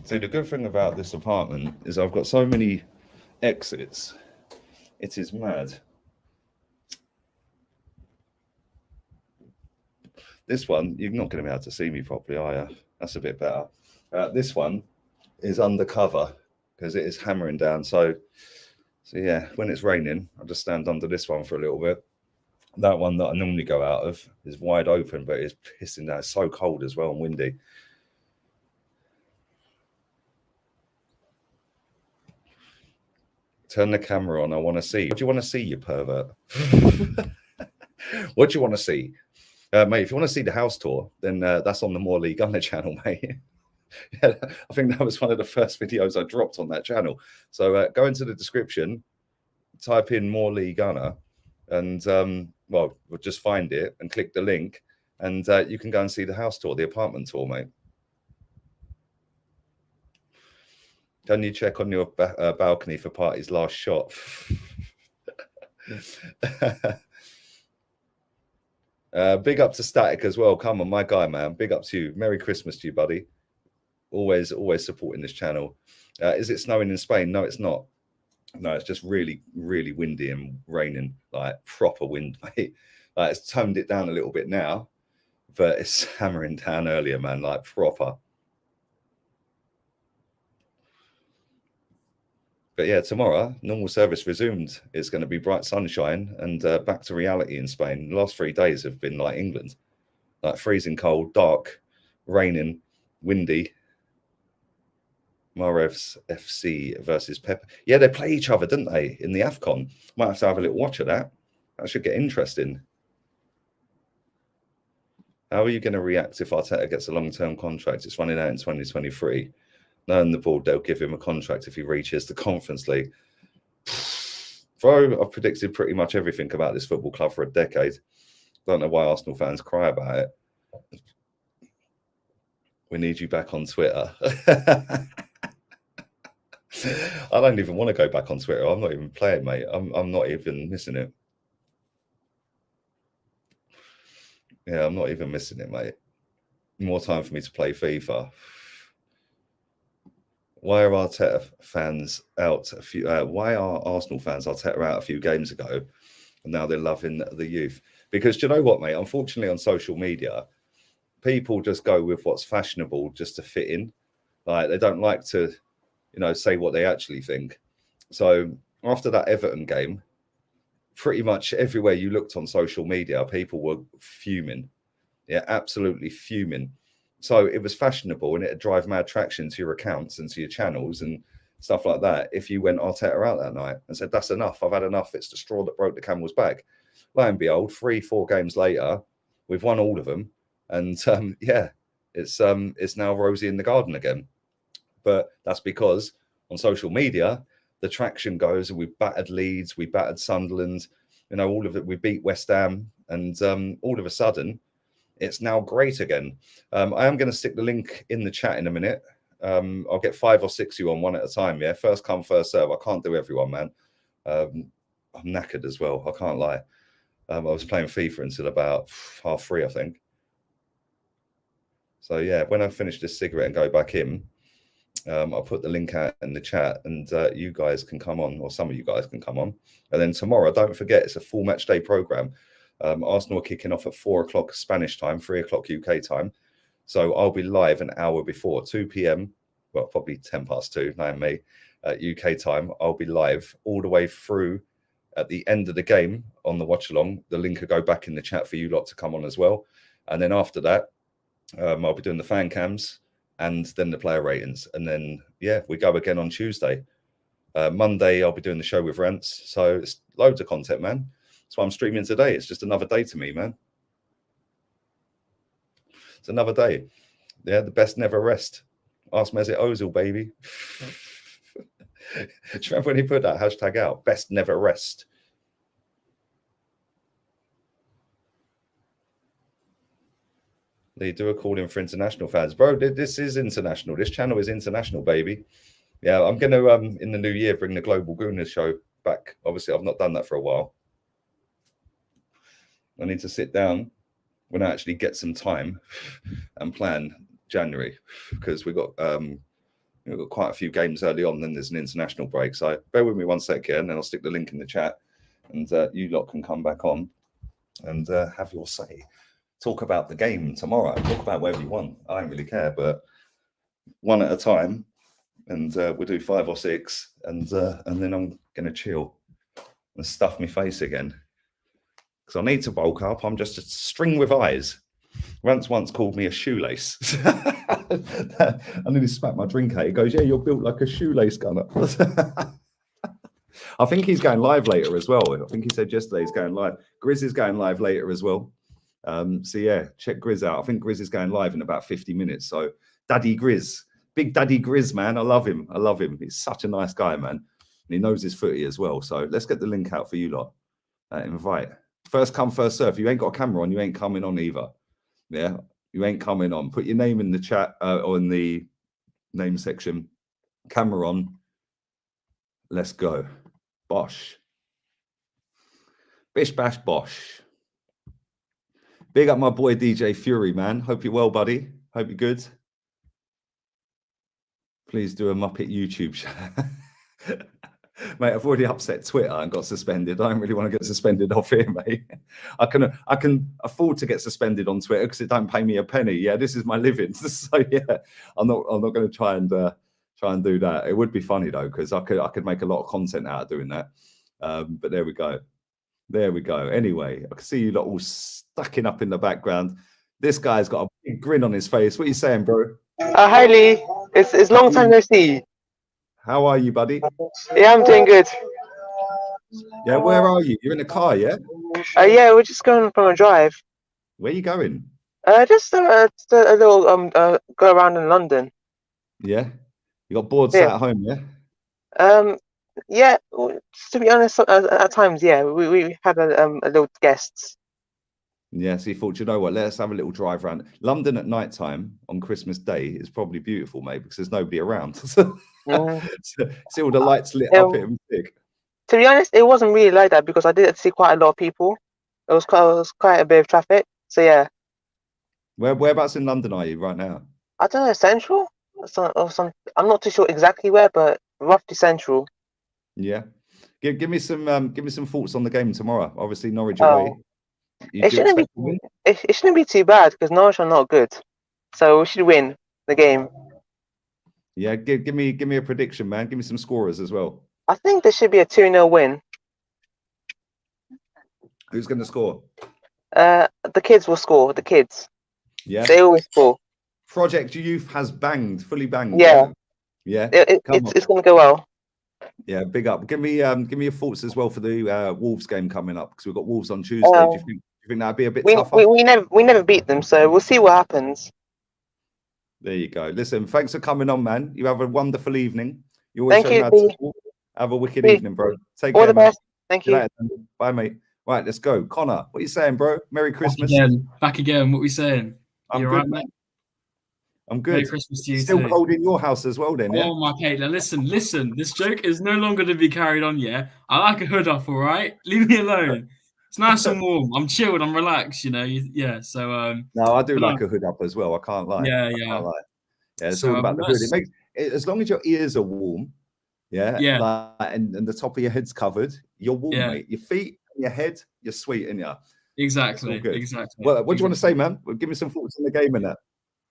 So the good thing about this apartment is I've got so many exits. It is mad. This one, you're not going to be able to see me properly, are you? That's a bit better. This one is undercover because it is hammering down. So yeah, when it's raining, I just stand under this one for a little bit. That one that I normally go out of is wide open, but it's pissing down. It's so cold as well and windy. Turn the camera on. I want to see. What do you want to see, you pervert? What do you want to see? Mate, if you want to see the house tour, then that's on the More League Gunner channel, mate. Yeah, I think that was one of the first videos I dropped on that channel. So go into the description, type in More League Gunner, and well, we'll just find it and click the link, and you can go and see the house tour, the apartment tour, mate. Can you check on your balcony for Party's last shot? Big up to Static as well. Come on, my guy, man. Big up to you. Merry Christmas to you, buddy. Always supporting this channel. Is it snowing in Spain? No, it's not. No, it's just really, really windy and raining, like proper wind, mate. Like it's toned it down a little bit now, but it's hammering down earlier, man, like proper. But yeah, tomorrow, normal service resumed. It's going to be bright sunshine and back to reality in Spain. The last 3 days have been like England, like freezing cold, dark, raining, windy. Marev's FC versus Pep. Yeah, they play each other, didn't they, in the AFCON? Might have to have a little watch of that. That should get interesting. How are you going to react if Arteta gets a long-term contract? It's running out in 2023. Knowing the board, they'll give him a contract if he reaches the Conference League. Bro, I've predicted pretty much everything about this football club for a decade. Don't know why Arsenal fans cry about it. We need you back on Twitter. I don't even want to go back on Twitter. I'm not even playing, mate. I'm not even missing it. Yeah, I'm not even missing it, mate. More time for me to play FIFA. Why are Arteta fans out a few? Why are Arsenal fans Arteta out a few games ago, and now they're loving the youth? Because do you know what, mate? Unfortunately, on social media, people just go with what's fashionable just to fit in. Like they don't like to, say what they actually think. So after that Everton game, pretty much everywhere you looked on social media, people were fuming. Yeah, absolutely fuming. So it was fashionable and it'd drive mad traction to your accounts and to your channels and stuff like that. If you went Arteta out that night and said, that's enough, I've had enough, it's the straw that broke the camel's back. Lo and behold, 3-4 games later, we've won all of them. And yeah, it's now rosy in the garden again. But that's because on social media, the traction goes and we battered Leeds, we battered Sunderland, all of it, we beat West Ham, and all of a sudden, it's now great again. I am going to stick the link in the chat in a minute I'll get 5 or 6 of you on one at a time. Yeah, first come, first serve. I can't do everyone, man. I'm knackered as well. I can't lie. I was playing FIFA until about 3:30, I think. So yeah, when I finish this cigarette and go back in, I'll put the link out in the chat, and you guys can come on, or some of you guys can come on. And then tomorrow, don't forget, it's a full match day program. Arsenal are kicking off at 4 o'clock Spanish time, 3 o'clock UK time. So I'll be live an hour before, 2 p.m. Well, probably 2:10, knowing me, UK time. I'll be live all the way through at the end of the game on the watch along. The link will go back in the chat for you lot to come on as well. And then after that, I'll be doing the fan cams and then the player ratings. And then, yeah, we go again on Tuesday. Monday, I'll be doing the show with Rants. So it's loads of content, man. That's why I'm streaming today. It's just another day to me, man. It's another day. Yeah, the best never rest. Ask Mesut Ozil, baby. Do you remember when he put that hashtag out? Best never rest. They do a call in for international fans. Bro, this is international. This channel is international, baby. Yeah, I'm going to, in the new year, bring the Global Gooners show back. Obviously, I've not done that for a while. I need to sit down when I actually get some time and plan January, because we've got quite a few games early on, then there's an international break. So bear with me one sec here, and then I'll stick the link in the chat, and you lot can come back on and have your say. Talk about the game tomorrow. Talk about whatever you want. I don't really care, but one at a time, and we'll do 5 or 6, and then I'm gonna chill and stuff my face again, because I need to bulk up. I'm just a string with eyes. Rance once called me a shoelace. I nearly smacked my drink out. He goes, "Yeah, you're built like a shoelace gunner." I think he's going live later as well. I think he said yesterday he's going live. Grizz is going live later as well. So yeah, check Grizz out. I think Grizz is going live in about 50 minutes. So Daddy Grizz, Big Daddy Grizz, man. I love him. I love him. He's such a nice guy, man. And he knows his footy as well. So let's get the link out for you lot. Invite. First come, first serve. If you ain't got a camera on, you ain't coming on either. Yeah, you ain't coming on. Put your name in the chat or in the name section. Camera on. Let's go. Bosh. Bish bash bosh. Big up my boy DJ Fury, man. Hope you're well, buddy. Hope you're good. Please do a Muppet YouTube channel. Mate, I've already upset Twitter and got suspended. I don't really want to get suspended off here, mate. I can afford to get suspended on Twitter because it don't pay me a penny. Yeah, this is my living. So yeah, I'm not going to try and do that. It would be funny though, because I could make a lot of content out of doing that. But there we go. There we go. Anyway, I can see you lot all stacking up in the background. This guy's got a big grin on his face. What are you saying, bro? Hi, Lee. It's long time no see. How are you, buddy? Yeah, I'm doing good. Yeah, where are you? You're in the car, yeah? Yeah, we're just going from a drive. Where are you going? Just a little go around in London. Yeah, you got bored sat at home, yeah? Yeah. To be honest, at times, yeah, we had a little guests. Yeah, so you thought, you know what, let's have a little drive around. London at night time on Christmas Day is probably beautiful, mate, because there's nobody around. See all the lights lit up here. To be honest, it wasn't really like that because I did see quite a lot of people. It was quite a bit of traffic. So yeah. Whereabouts in London are you right now? I don't know, central or some. I'm not too sure exactly where, but roughly central. Yeah. Give me some thoughts on the game tomorrow. Obviously, Norwich away. It shouldn't be too bad because Norwich are not good, so we should win the game. Yeah, give me a prediction, man. Give me some scorers as well. I think there should be a 2-0 win. Who's going to score? The kids will score. The kids. Yeah. They always score. Project Youth has fully banged. Yeah. Yeah. It's going to go well. Yeah, big up. Give me your thoughts as well for the Wolves game coming up, because we've got Wolves on Tuesday. Do you think that'd be a bit tougher? We never beat them, so we'll see what happens. There you go. Listen, thanks for coming on, man. You have a wonderful evening. You always have a wicked evening, bro. Take care. All the best. Thank you. Bye, mate. Right, let's go. Connor, what are you saying, bro? Merry Christmas. Back again. What are we saying? I'm good, right, mate? I'm Merry good. Christmas to you Still too. cold in your house as well, then, yeah? Oh my Caitlin, listen. This joke is no longer to be carried on. Yeah, I like a hood up. All right, leave me alone. It's nice and warm. I'm chilled. I'm relaxed. You know. Yeah. So No, I do but like a hood up as well. I can't lie. yeah, I yeah. can't lie. Yeah, it's So all about the hood. It that's makes as long as your ears are warm, yeah, yeah, like, and the top of your head's covered, you're warm, yeah. mate. Your feet and your head, you're sweet, and yeah, it's all Exactly. good. Exactly. What do you want to say, exactly. man? Well, give me some thoughts on the game and that.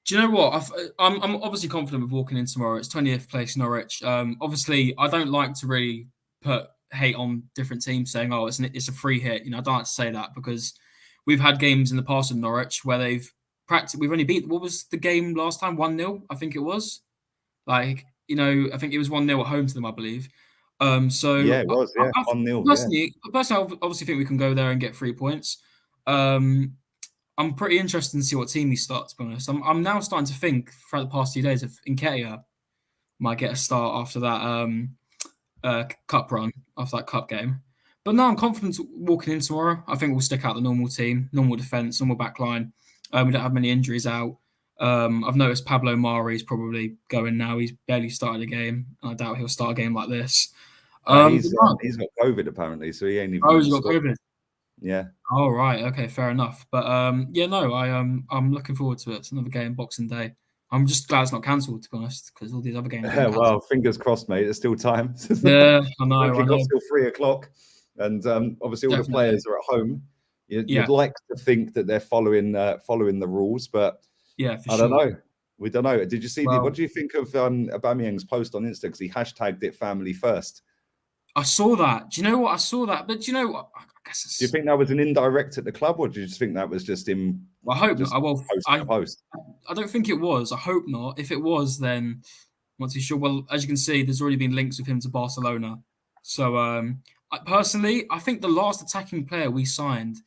Do you know what? I'm obviously confident with walking in tomorrow. It's 20th place Norwich. Obviously, I don't like to really put hate on different teams saying, "Oh, it's a free hit." You know, I don't like to say that because we've had games in the past with Norwich where they've practically we've only beat. What was the game last time? 1-0, I think it was. Like, you know, I think it was 1-0 at home to them, I believe. Yeah, So it was. Yeah, 1-0. Yeah. personally, I obviously think we can go there and get 3 points. Um, I'm pretty interested to see what team he starts. To be honest, I'm now starting to think throughout the past few days if Nketiah might get a start after that cup run, after that cup game. But no, I'm confident walking in tomorrow. I think we'll stick out the normal team, normal defense, normal back line. We don't have many injuries out. I've noticed Pablo Mari is probably going now. He's barely started a game. I doubt he'll start a game like this. He's got COVID apparently, so he ain't even. Oh, he's got COVID. Yeah. Oh right, okay, fair enough. But yeah, no, I'm looking forward to it. It's another game, Boxing Day. I'm just glad it's not cancelled, to be honest, because all these other games. Well, fingers crossed, mate. There's still time. Yeah, I know. Kick-off's still 3:00, and obviously all the players are at home. You'd like to think that they're following the rules, but yeah, for I don't know. We don't know. Did you see? What do you think of Aubameyang's post on Insta? Because he hashtagged it family first. I saw that. Do you know what? I saw that, but do you know what? I guess it's... Do you think that was an indirect at the club, or do you just think that was just him? Well, I hope not. Well, I don't think it was. I hope not. If it was, then I'm not too sure. Well, as you can see, there's already been links with him to Barcelona. So, personally, I think the last attacking player we signed,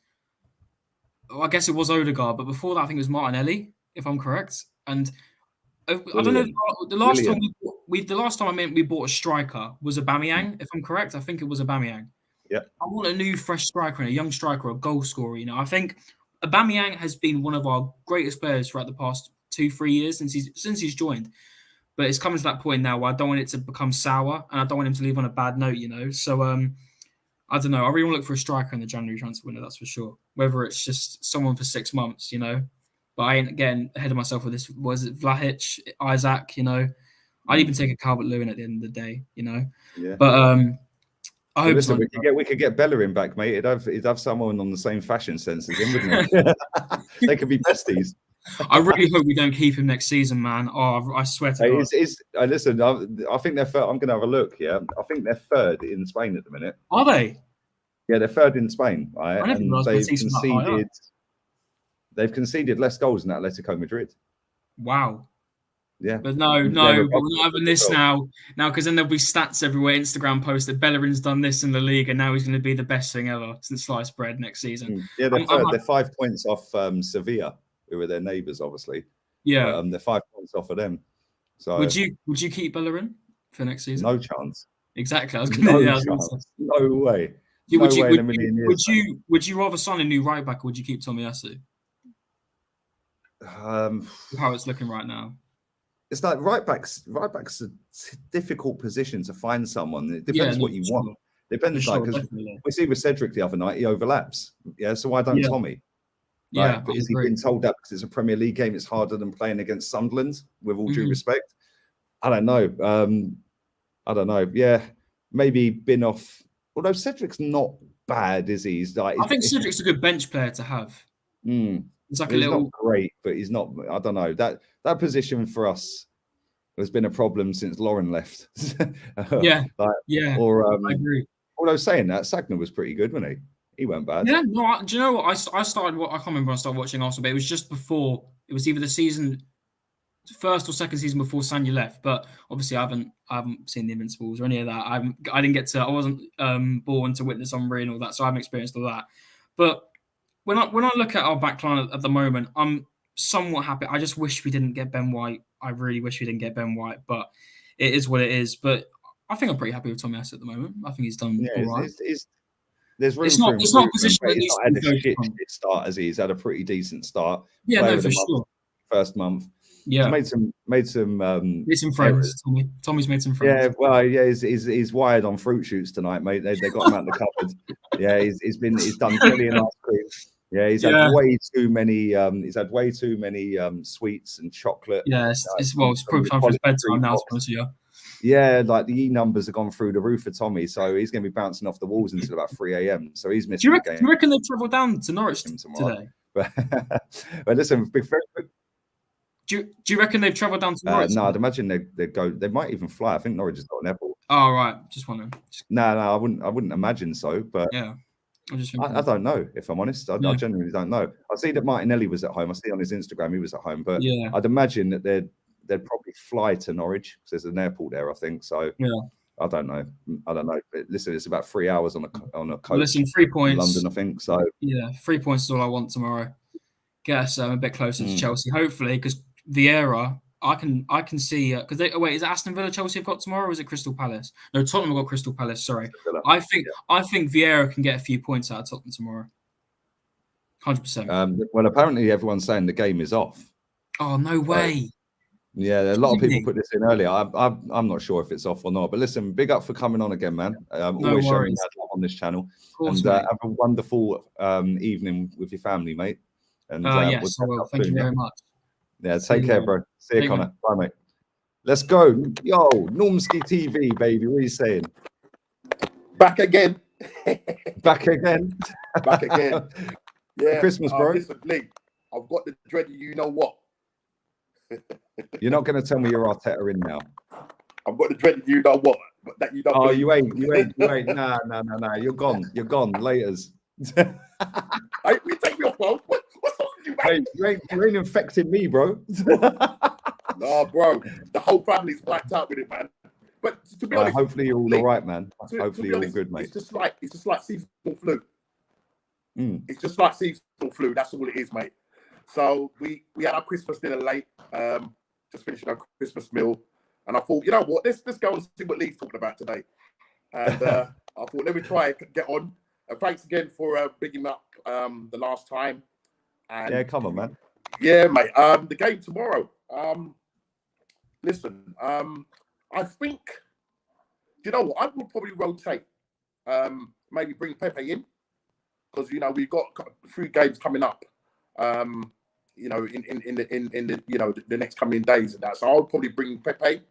I guess it was Odegaard, but before that, I think it was Martinelli, if I'm correct. And I don't know. The last time we bought a striker was Aubameyang, if I'm correct. I think it was Aubameyang. Yeah. I want a new, fresh striker and a young striker, a goal scorer. You know, I think Aubameyang has been one of our greatest players throughout the past 2-3 years since he's joined. But it's coming to that point now where I don't want it to become sour, and I don't want him to leave on a bad note. You know, so I don't know. I really want to look for a striker in the January transfer window. That's for sure. Whether it's just someone for 6 months, you know. But I ain't getting ahead of myself with this. Was it Vlahic, Isaac? You know, I'd even take a Calvert-Lewin at the end of the day. You know, yeah. But I hope listen, we could get Bellerin back, mate. He'd have someone on the same fashion sense as him, wouldn't he? They could be besties. I really hope we don't keep him next season, man. Oh, I swear to God. Listen, I think they're third. I'm going to have a look. Yeah, I think they're third in Spain at the minute. Are they? Yeah, they're third in Spain, right? And they've conceded less goals than Atletico Madrid. Wow. Yeah. But no, but we're not having this now. Now, because then there'll be stats everywhere. Instagram post that Bellerin's done this in the league, and now he's going to be the best thing ever since sliced bread next season. Yeah, they're 5 points off Sevilla, who are their neighbours, obviously. Yeah. They're 5 points off of them. So would you keep Bellerin for next season? No chance. Exactly. I was going to say. No way. Would you rather sign a new right back, or would you keep Tomiyasu? How it's looking right now. It's like right back's a difficult position to find someone. It depends what you want. Depends, because we see with Cedric the other night, he overlaps. Yeah, so why don't Tommy? Yeah, but is he being told that because it's a Premier League game, it's harder than playing against Sunderland? With all due respect, I don't know. Yeah, maybe bin off. Although Cedric's not bad, is he? I think Cedric's a good bench player to have. It's like he's not great, but he's not. I don't know, that position for us has been a problem since Lauren left. I agree. Although saying that, Sagna was pretty good, wasn't he? He weren't bad. Yeah, no. Do you know what? I started. I can't remember when I started watching Arsenal, but it was just before. It was either the first or second season before Sanya left. But obviously, I haven't seen the Invincibles or any of that. I didn't get to. I wasn't born to witness Henry and all that, so I haven't experienced all that. But when I look at our backline at the moment, I'm somewhat happy. I just wish we didn't get Ben White. I really wish we didn't get Ben White, but it is what it is. But I think I'm pretty happy with Tomiyasu at the moment. I think he's done all right. There's room. It's not a position that needs to be start as he's had a pretty decent start. Yeah, no, for sure. First month. Yeah, He's made some friends. errors. Tommy's made some friends. Yeah, well, yeah, he's wired on fruit shoots tonight, mate. They got him out the cupboard. Yeah, he's done jelly and ice cream. Yeah, he's had way too many. Sweets and chocolate. Yeah, it's probably time for his bedtime now. To be honest with you. Yeah, like the E numbers have gone through the roof for Tommy, so he's going to be bouncing off the walls until about 3 a.m. So he's missing the game. Do you reckon they've travelled down to Norwich today? But listen, do you reckon they've travelled down to Norwich? No, I'd imagine they go. They might even fly. I think Norwich has got an airport. Oh right, just wondering. No, I wouldn't imagine so. But yeah, I don't know, if I'm honest. I genuinely don't know. I see that Martinelli was at home. I see on his Instagram he was at home. But I'd imagine that they'd probably fly to Norwich because there's an airport there, I think. So I don't know. But listen, it's about 3 hours on a coach. Listen, 3 points. London, I think. So yeah, 3 points is all I want tomorrow. Get us a bit closer to Chelsea, hopefully, because Vieira, I can see because wait, is it Aston Villa Chelsea have got tomorrow, or is it Crystal Palace? No, Tottenham have got Crystal Palace. Sorry, I think Vieira can get a few points out of Tottenham tomorrow. 100%. Well, apparently everyone's saying the game is off. Oh no way! Yeah, a lot of people put this in earlier. I'm not sure if it's off or not. But listen, big up for coming on again, man. Always showing love on this channel. Course, and have a wonderful evening with your family, mate. And yes, well, thank you very much. Yeah, take care, bro. See you, Connor. Bye, mate. Let's go. Yo, Normski TV, baby. What are you saying? Back again. Back again. Back again. Yeah. Christmas, bro. Listen, Lee, I've got the dreaded you know what. You're not going to tell me you're Arteta in now. I've got the dreaded you know what. But that you don't. Oh, you ain't. Nah. You're gone. Laters. Hey, we take me off, bro. What's wrong with you, man? Hey, you ain't infecting me, bro. No, bro. The whole family's blacked out with it, man. But to be honest, hopefully you're all right, man. Hopefully you're all good, mate. It's just like seasonal flu. Mm. It's just like seasonal flu. That's all it is, mate. So we had our Christmas dinner late. Just finishing our Christmas meal, and I thought, you know what? Let's go and see what Lee's talking about today. And I thought, let me try and get on. Thanks again for bigging up the last time. And yeah, come on, man. Yeah, mate. The game tomorrow. Listen, I think, you know what? I would probably rotate. Maybe bring Pepe in because we've got 3 games coming up. In the the next coming days and that. So I would probably bring Pepe.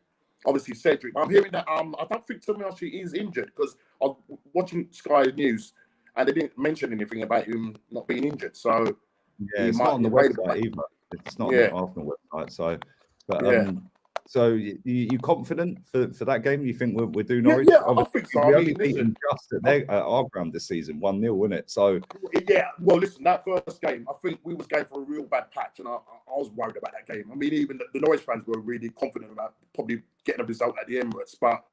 Obviously Cedric. I'm hearing that I don't think Tomiyasu is injured because I'm watching Sky News and they didn't mention anything about him not being injured. So yeah, it's not on the website either. It's not on the Arsenal website. So, but so you confident for that game? You think we'll do Norwich? Yeah, I think so. We only beat them just at our ground this season, 1-0, wasn't it? So yeah. Well, listen, that first game, I think we was going for a real bad patch, and I was worried about that game. I mean, even the Norwich fans were really confident about probably getting a result at the Emirates, but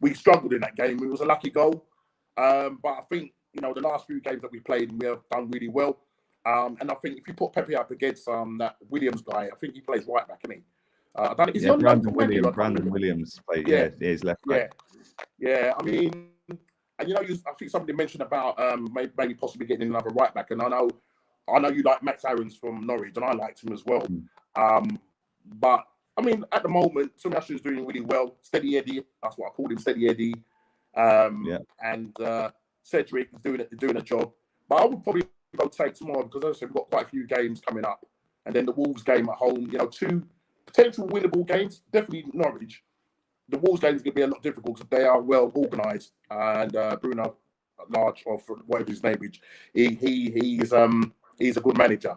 we struggled in that game. It was a lucky goal, but I think the last few games that we played, we have done really well. And I think if you put Pepe up against that Williams guy, I think he plays right back, isn't he? Brandon Williams played. Yeah, he's left back. Yeah. I mean, and I think somebody mentioned about maybe possibly getting another right back, and I know you like Max Aarons from Norwich, and I liked him as well. But I mean, at the moment, Tomiyasu is doing really well. Steady Eddie, that's what I called him, Steady Eddie. And Cedric is doing a job. But I would probably rotate tomorrow because as I said, we've got quite a few games coming up, and then the Wolves game at home. 2 potential winnable games, definitely Norwich. The Wolves game is going to be a lot difficult because they are well organised, and Bruno Large, or whatever his name is, he's a good manager.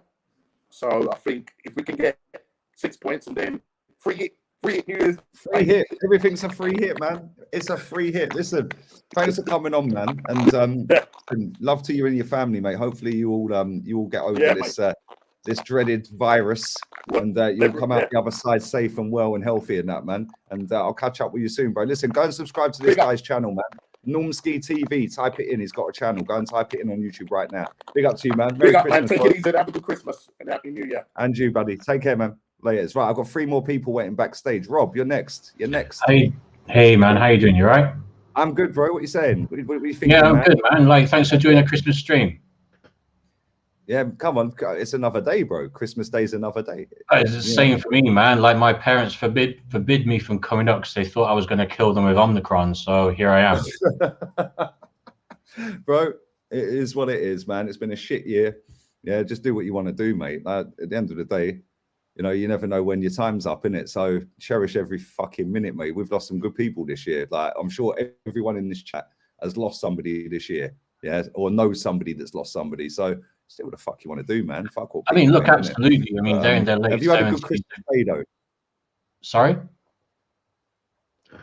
So I think if we can get 6 points and then free hit, everything's a free hit, man. It's a free hit. Listen, thanks for coming on, man, and love to you and your family, mate. Hopefully you all get over this dreaded virus, and you'll come out the other side safe and well and healthy in that, man. And I'll catch up with you soon, bro. Listen, go and subscribe to this guy's channel, man. Normski TV. Type it in. He's got a channel. Go and type it in on YouTube right now. Big up to you, man. Merry Christmas, man. Take it easy. Have a good Christmas and Happy New Year. And you, buddy. Take care, man. Later. It's right. I've got 3 more people waiting backstage. Rob, you're next. Hey, man. How you doing? You right? I'm good, bro. What are you saying? What are you thinking? Yeah, I'm good, man. Thanks for joining the Christmas stream. Yeah, come on, it's another day, bro. Christmas Day's another day. It's the same for me, man. Like my parents forbid me from coming up because they thought I was going to kill them with Omicron. So here I am. Bro, it is what it is, man. It's been a shit year. Yeah, just do what you want to do, mate. At the end of the day, you know, you never know when your time's up, innit? So cherish every fucking minute, mate. We've lost some good people this year. Like, I'm sure everyone in this chat has lost somebody this year, yeah, or knows somebody that's lost somebody. So still, what the fuck you want to do, man? Fuck what. I mean, look, think, absolutely. I mean, they're in their late 70s. Have you had a good Christmas day, though? Sorry?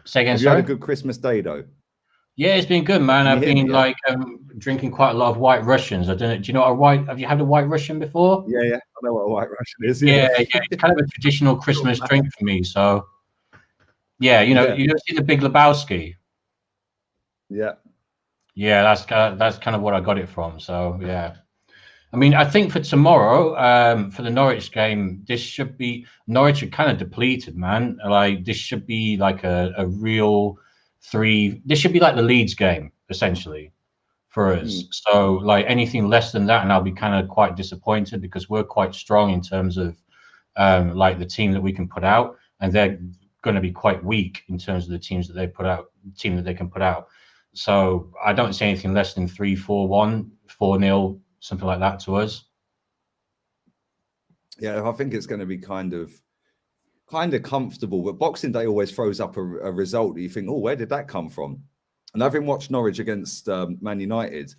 Say again, Have you had a good Christmas day, though? Yeah, it's been good, man. I've been like drinking quite a lot of White Russians. I don't know. Do you know have you had a White Russian before? Yeah, I know what a White Russian is. Yeah, it's kind of a traditional Christmas drink for me. So, yeah, you know, you see the Big Lebowski. Yeah, that's kind of what I got it from. So, yeah. I mean, I think for tomorrow, for the Norwich game, this should be Norwich are kind of depleted, man. Like this should be like a real. This should be like the Leeds game essentially for us. So like anything less than that, and I'll be kind of quite disappointed because we're quite strong in terms of like the team that we can put out, and they're going to be quite weak in terms of the teams that they put out, team that they can put out. So I don't see anything less than 3-4-1, 4-0, something like that to us. Yeah, I think it's going to be kind of comfortable, but Boxing Day always throws up a result that you think, oh, where did that come from? And having watched Norwich against Man United,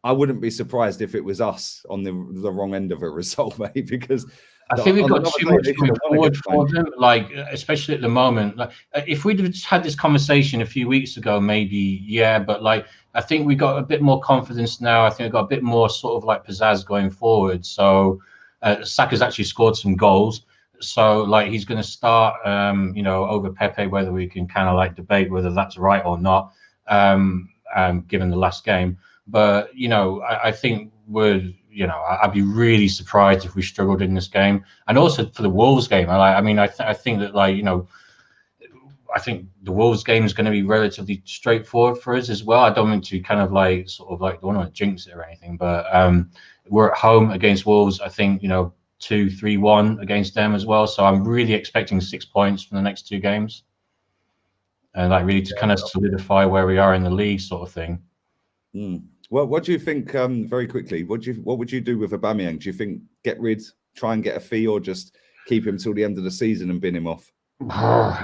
I wouldn't be surprised if it was us on the wrong end of a result, mate, because I think we've got too much going forward for them, like especially at the moment. Like if we'd have had this conversation a few weeks ago, maybe, yeah, but like I think we got a bit more confidence now. I think we've got a bit more sort of like pizzazz going forward. So Saka's actually scored some goals. So like he's going to start, you know, over Pepe, whether we can kind of like debate whether that's right or not, given the last game. But, you know, I think I'd be really surprised if we struggled in this game. And also for the Wolves game, I think that like, you know, I think the Wolves game is going to be relatively straightforward for us as well. I don't want to kind of like sort of like, don't want to jinx it or anything, but we're at home against Wolves. I think, you know, 2-3-1 against them as well. So I'm really expecting 6 points from the next two games, and like really to kind of solidify where we are in the league, sort of thing. Well, what do you think? Very quickly, what would you do with Aubameyang? Do you think try and get a fee, or just keep him till the end of the season and bin him off?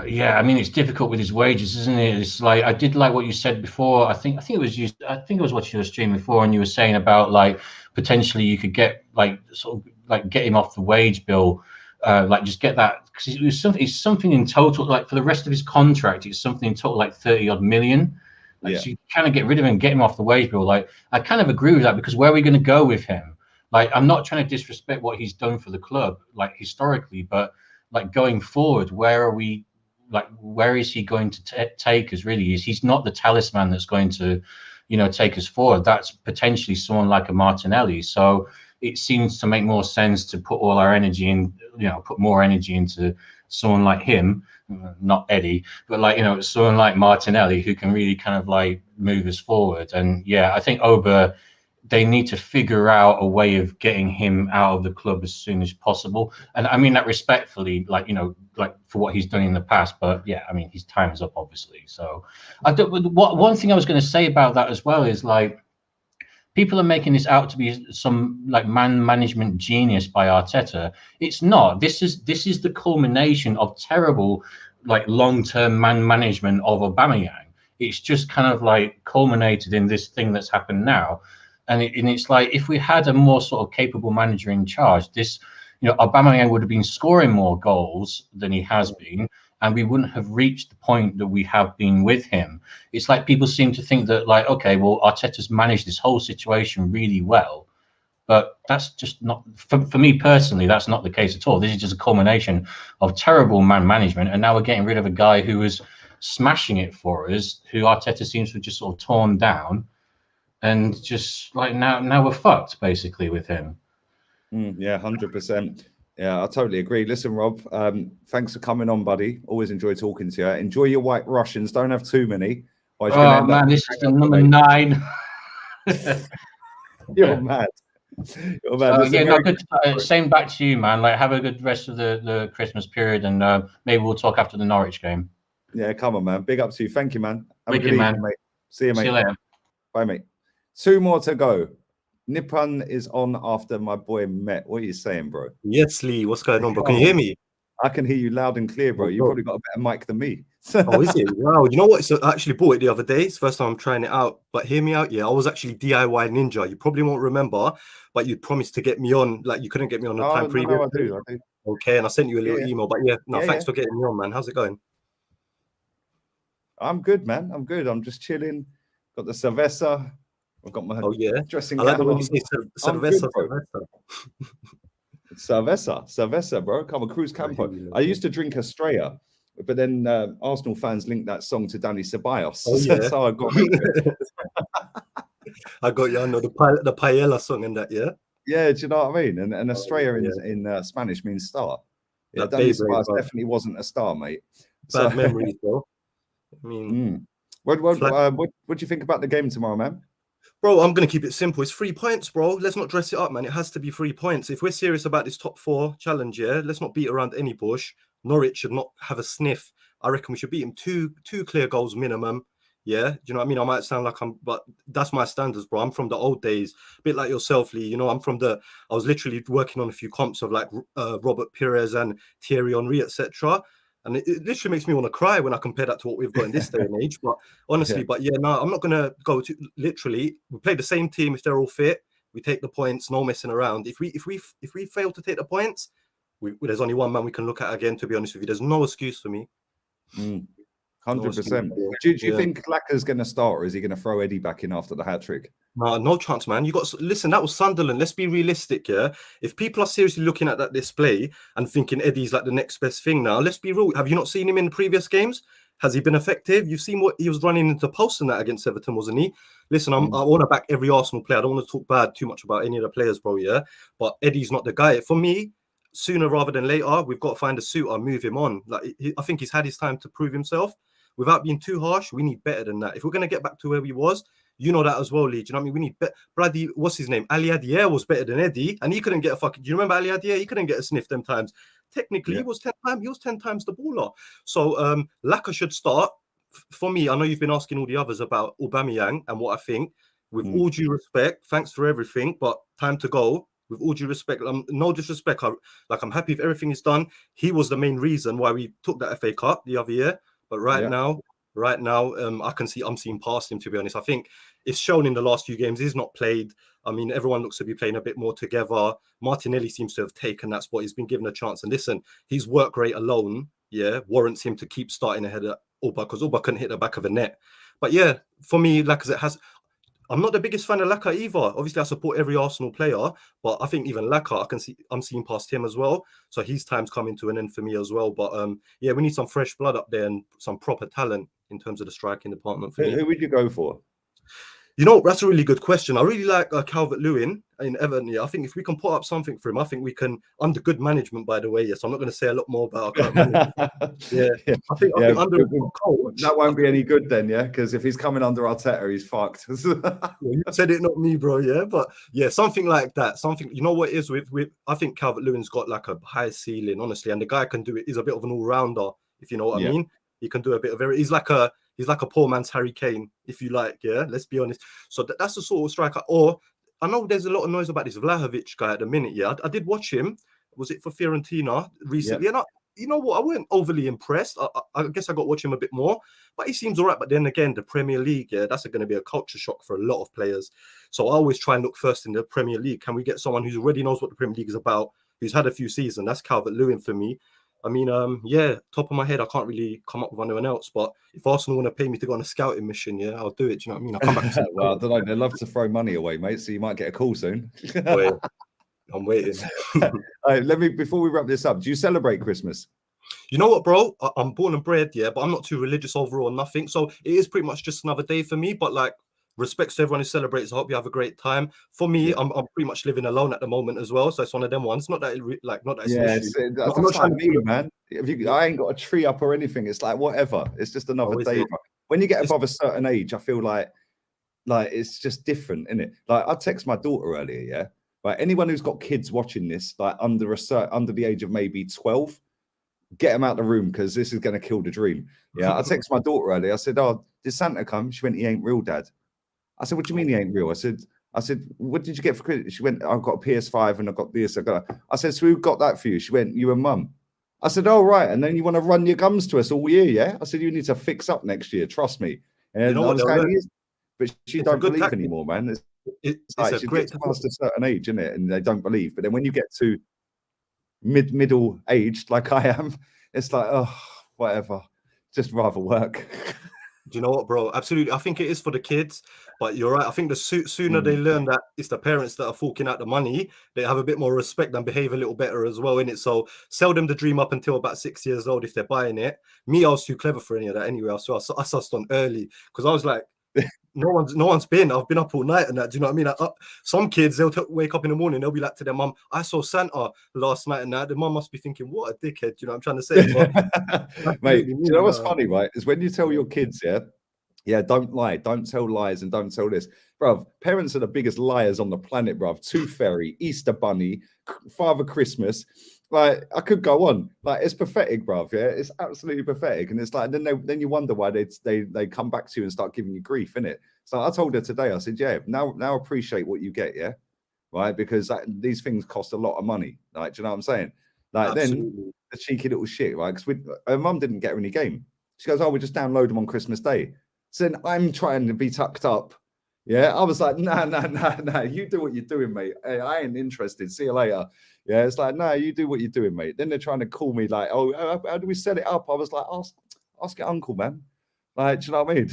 Yeah, I mean it's difficult with his wages, isn't it? It's like I did like what you said before. I think it was watching your stream before, and you were saying about like potentially you could get like sort of like get him off the wage bill, like just get that, because it's something in total, like for the rest of his contract, it's something in total like 30-odd million. Like, so you kind of get rid of him and get him off the wage bill. Like I kind of agree with that, because where are we going to go with him? Like I'm not trying to disrespect what he's done for the club, like historically, but like going forward, where is he going to take us? Really, he's not the talisman that's going to, you know, take us forward. That's potentially someone like a Martinelli. So it seems to make more sense to put all our energy in, you know, put more energy into someone like him, not Eddie, but like, you know, someone like Martinelli who can really kind of like move us forward. And yeah, I think they need to figure out a way of getting him out of the club as soon as possible. And I mean that respectfully, like, you know, like for what he's done in the past. But yeah, I mean, his time is up, obviously. So one thing I was going to say about that as well is like, people are making this out to be some like man management genius by Arteta. It's not. This is the culmination of terrible, like long-term man management of Aubameyang. It's just kind of like culminated in this thing that's happened now. And it's like, if we had a more sort of capable manager in charge, this, you know, Aubameyang would have been scoring more goals than he has been, and we wouldn't have reached the point that we have been with him. It's like people seem to think that, like, okay, well, Arteta's managed this whole situation really well, but that's just not, for me personally, that's not the case at all. This is just a culmination of terrible man management, and now we're getting rid of a guy who was smashing it for us, who Arteta seems to have just sort of torn down. And just like now we're fucked basically with him. Yeah, 100%. Yeah, I totally agree. Listen, Rob, thanks for coming on, buddy. Always enjoy talking to you. Enjoy your White Russians. Don't have too many. Oh man, this is the number 9. You're mad. Oh, man, this is Yeah, no, very- good. Same back to you, man. Like, have a good rest of the Christmas period, and maybe we'll talk after the Norwich game. Yeah, come on, man. Big up to you. Thank you, man. Have a Wicked, good man. evening, mate. See you, mate. See you later. Bye, mate. 2 more to go. Nippon is on after my boy Met. What are you saying, bro? Yes, Lee. What's going on, bro? Can you hear me? I can hear you loud and clear, bro. Oh, You bro. probably got a better mic than me. Oh, is it? Wow. You know what? So I actually bought it the other day. It's the first time I'm trying it out. But hear me out. Yeah, I was actually DIY Ninja. You probably won't remember, but you promised to get me on. Like, you couldn't get me on the time previous. I do. Okay, and I sent you a little Yeah. email. But yeah, no, Yeah, thanks yeah. for getting me on, man. How's it going? I'm good, man. I'm good. I'm just chilling. Got the cerveza. I've got my Oh, yeah. dressing I like the gown way you on. say I'm good, cerveza. bro. Cerveza, bro. Come on, Cruz Campo. I used to drink Estrella, but then Arsenal fans linked that song to Danny Ceballos. Oh, yeah. So I got it. I got you. I know the paella song and that, yeah? Yeah, do you know what I mean? And Estrella yeah. in Spanish means star. Yeah, That Danny Beyblade, Ceballos bro. definitely wasn't a star, mate. Bad memories, bro. I mean, What do you think about the game tomorrow, man? bro, I'm going to keep it simple. It's 3 points, bro. Let's not dress it up, man. It has to be 3 points. If we're serious about this top 4 challenge, yeah, let's not beat around any bush. Norwich should not have a sniff. I reckon we should beat him two clear goals minimum. Yeah, do you know what I mean? I might sound like but that's my standards, bro. I'm from the old days, a bit like yourself, Lee. You know, I was literally working on a few comps of like Robert Pires and Thierry Henry, etc. And it literally makes me want to cry when I compare that to what we've got in this day and age. But honestly, Yeah. but yeah, no, I'm not gonna go to literally. We play the same team if they're all fit. We take the points, no messing around. If we fail to take the points, there's only one man we can look at again. To be honest with you, there's no excuse for me. 100%. No, Do you think Lacker's going to start, or is he going to throw Eddie back in after the hat trick? No chance, man. Listen, that was Sunderland. Let's be realistic, yeah. If people are seriously looking at that display and thinking Eddie's like the next best thing now, let's be real. Have you not seen him in the previous games? Has he been effective? You've seen what he was running into post and that against Everton, wasn't he? Listen, I want to back every Arsenal player. I don't want to talk too much about any of the players, bro, yeah? But Eddie's not the guy. For me, sooner rather than later, we've got to find a suitor, move him on. Like, I think he's had his time to prove himself. Without being too harsh, we need better than that. If we're going to get back to where we was, you know that as well, Lee. Do you know what I mean? We need better. Brady, what's his name? Ali Adier was better than Eddie, and he couldn't get a fucking. Do you remember Ali Adier? He couldn't get a sniff them times. Technically, he was 10 times the baller. So Laka should start. For me, I know you've been asking all the others about Aubameyang and what I think. With all due respect, thanks for everything, but time to go. With all due respect, no disrespect. I'm happy if everything is done. He was the main reason why we took that FA Cup the other year. But right now, I'm seeing past him, to be honest. I think it's shown in the last few games. He's not played. I mean, everyone looks to be playing a bit more together. Martinelli seems to have taken that spot. He's been given a chance. And listen, his work rate alone, warrants him to keep starting ahead of Auba, because Auba couldn't hit the back of the net. But yeah, for me, I'm not the biggest fan of Laka either. Obviously, I support every Arsenal player, but I think even Laka, I'm seeing past him as well. So his time's coming to an end for me as well. But we need some fresh blood up there and some proper talent in terms of the striking department for me. Who would you go for? You know, that's a really good question. I really like Calvert-Lewin in Everton. Yeah, I think if we can put up something for him, I think we can. Under good management, by the way. Yes, I'm not going to say a lot more about our current manager. I think under coach, that won't be any good then, yeah. Because if he's coming under Arteta, he's fucked. You said it, not me, bro. Yeah, but yeah, something like that. Something. You know what it is with I think Calvert-Lewin's got like a high ceiling, honestly, and the guy can do it. He's a bit of an all-rounder, if you know what I mean. He can do a bit of He's like a poor man's Harry Kane, if you like. Yeah, let's be honest. So that's the sort of striker. Or I know there's a lot of noise about this Vlahovic guy at the minute. Yeah, I did watch him. Was it for Fiorentina recently? And you know what? I weren't overly impressed. I guess I got to watch him a bit more. But he seems all right. But then again, the Premier League, that's going to be a culture shock for a lot of players. So I always try and look first in the Premier League. Can we get someone who already knows what the Premier League is about, who's had a few seasons? That's Calvert-Lewin for me. I mean, top of my head, I can't really come up with anyone else. But if Arsenal want to pay me to go on a scouting mission, I'll do it. Do you know what I mean? I'll come back. Well, I don't know. They love to throw money away, mate. So you might get a call soon. I'm waiting. Before we wrap this up, do you celebrate Christmas? You know what, bro? I'm born and bred, but I'm not too religious overall or nothing. So it is pretty much just another day for me. But like, respects to everyone who celebrates. I hope you have a great time. For me, I'm pretty much living alone at the moment as well. So it's one of them ones. Not that it's an issue. That's not trying to be, man. I ain't got a tree up or anything. It's like whatever. It's just another day. When you get above a certain age, I feel like it's just different, isn't it? Like I text my daughter earlier, Right, anyone who's got kids watching this, like under the age of maybe 12, get them out of the room because this is going to kill the dream. Yeah, I texted my daughter earlier. I said, "Oh, did Santa come?" She went, "He ain't real, Dad." I said, "What do you mean he ain't real?" I said, "What did you get for Christmas?" She went, "I've got a PS5 and I've got this." I said, "So who got that for you?" She went, "You and Mum." I said, "Oh, right. And then you want to run your gums to us all year, yeah?" I said, "You need to fix up next year. Trust me." And You know what, but she it's a don't good believe tactic. anymore, man. It's Like, a she great gets past a certain age, isn't it? And they don't believe. But then when you get to middle aged, like I am, it's like, oh, whatever. Just rather work. Do you know what, bro? Absolutely. I think it is for the kids, but you're right. I think the sooner they learn that it's the parents that are forking out the money, they have a bit more respect and behave a little better as well, innit? So sell them the dream up until about 6 years old if they're buying it. Me, I was too clever for any of that anyway. So I sussed on early because I was like, no one's been. I've been up all night and that. Do you know what I mean? Like, some kids, they'll wake up in the morning, they'll be like to their mum, "I saw Santa last night," and that the mum must be thinking, "What a dickhead." Do you know what I'm trying to say? But Mate, do you know what's funny, right? Is when you tell your kids, don't lie, don't tell lies, and don't tell this, bruv. Parents are the biggest liars on the planet, bruv. Tooth Fairy, Easter Bunny, Father Christmas. Like, I could go on. Like, it's pathetic, bruv. Yeah, it's absolutely pathetic. And it's like, then you wonder why they come back to you and start giving you grief, innit? So I told her today, I said, "Yeah, now appreciate what you get, yeah, right? Because these things cost a lot of money. Like, do you know what I'm saying? Like, absolutely. then the cheeky little shit, right? Because her mum didn't get her any game. She goes, "Oh, we just download them on Christmas Day." So then I'm trying to be tucked up. Yeah, I was like, nah. You do what you're doing, mate. Hey, I ain't interested. See you later. Yeah, it's like, no, you do what you're doing, mate. Then they're trying to call me like, "Oh, how do we set it up?" I was like, ask your uncle, man. Like, do you know what I mean?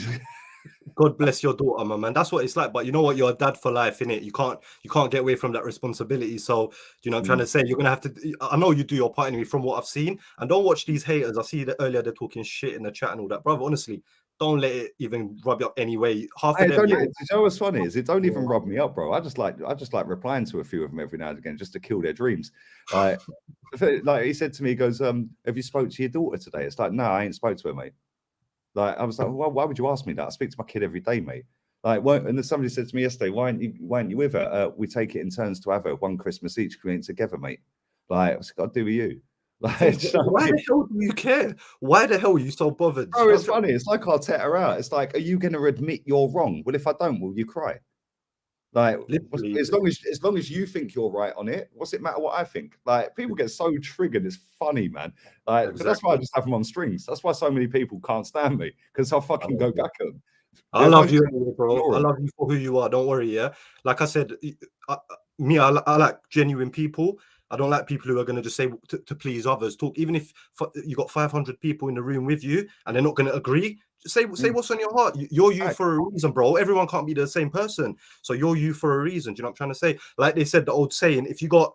God bless your daughter, my man. That's what it's like. But you know what? You're a dad for life, innit? You can't get away from that responsibility. So, you know, I'm trying to say, you're gonna have to. I know you do your part anyway, from what I've seen. And don't watch these haters. I see that earlier they're talking shit in the chat and all that, brother. Honestly, don't let it even rub you up anyway. Half of them. Do you know what's funny is it don't even rub me up, bro. I just like replying to a few of them every now and again just to kill their dreams. Like he said to me, he goes, "Have you spoke to your daughter today?" It's like, "No, I ain't spoke to her, mate." Like, I was like, "Well, why would you ask me that? I speak to my kid every day, mate." Like, and then somebody said to me yesterday, why aren't you with her? We take it in turns to have her one Christmas each. We ain't together, mate. Like, what's it got to do with you? Like, why the hell do you care? Why the hell are you so bothered? Oh, it's funny. It's like I'll tear her out. It's like, are you going to admit you're wrong? Well, if I don't, will you cry? Like, as long as you think you're right on it, what's it matter what I think? Like, people get so triggered. It's funny, man. Like, but that's why I just have them on strings. That's why so many people can't stand me, because I'll fucking go back at them. I love you, bro. I love you for who you are. Don't worry, yeah. Like I said, I like genuine people. I don't like people who are going to just say to please others. Talk, even if you got 500 people in the room with you and they're not going to agree. Just say what's on your heart. You're you for a reason, bro. Everyone can't be the same person, so you're you for a reason. Do you know what I'm trying to say? Like they said, the old saying: if you got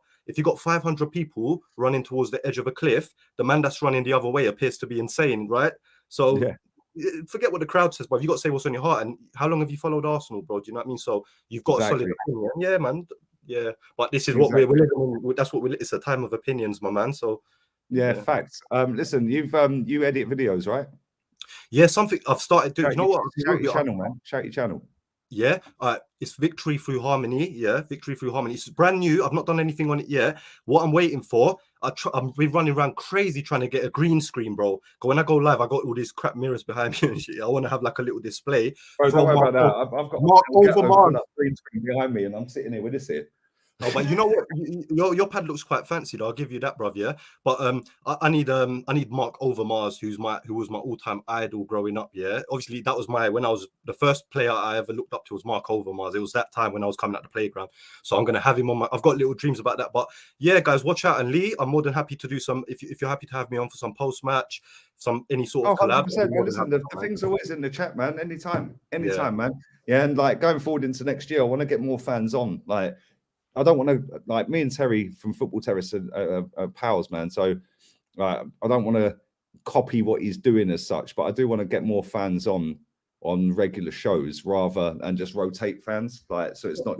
500 people running towards the edge of a cliff, the man that's running the other way appears to be insane, right? So. Yeah. Forget what the crowd says, but you got to say what's on your heart. And how long have you followed Arsenal, bro? Do you know what I mean? So you've got a solid opinion. Yeah, man. Yeah, but this is what we're living in. That's what it's a time of opinions, my man. So yeah, facts. Listen, you edit videos, right? Yeah, something I've started doing. You know what? Shout your channel, man. Shout your channel. Yeah, it's Victory Through Harmony. Yeah, Victory Through Harmony. It's brand new. I've not done anything on it yet. What I'm waiting for, I'm been running around crazy trying to get a green screen, bro. Because when I go live, I got all these crap mirrors behind me and shit. I want to have like a little display. Bro, don't worry about that. I've got a green screen behind me, and I'm sitting here with this here. Oh, but you know what? Your pad looks quite fancy, though. I'll give you that, bruv. Yeah, but I need Mark Overmars, who was my all-time idol growing up. Yeah, obviously that was when I was the first player I ever looked up to was Mark Overmars. It was that time when I was coming out the playground, so I'm gonna have him on I've got little dreams about that. But yeah, guys, watch out. And Lee, I'm more than happy to do some. If you're happy to have me on for some post-match, any sort of collab. 100%. Well, listen, the thing's always in the chat, man. Anytime, man. Yeah, and like going forward into next year, I want to get more fans on. Like, I don't want to, like, me and Terry from Football Terrace are pals, man. So I don't want to copy what he's doing as such, but I do want to get more fans on regular shows rather than just rotate fans. Like, so it's not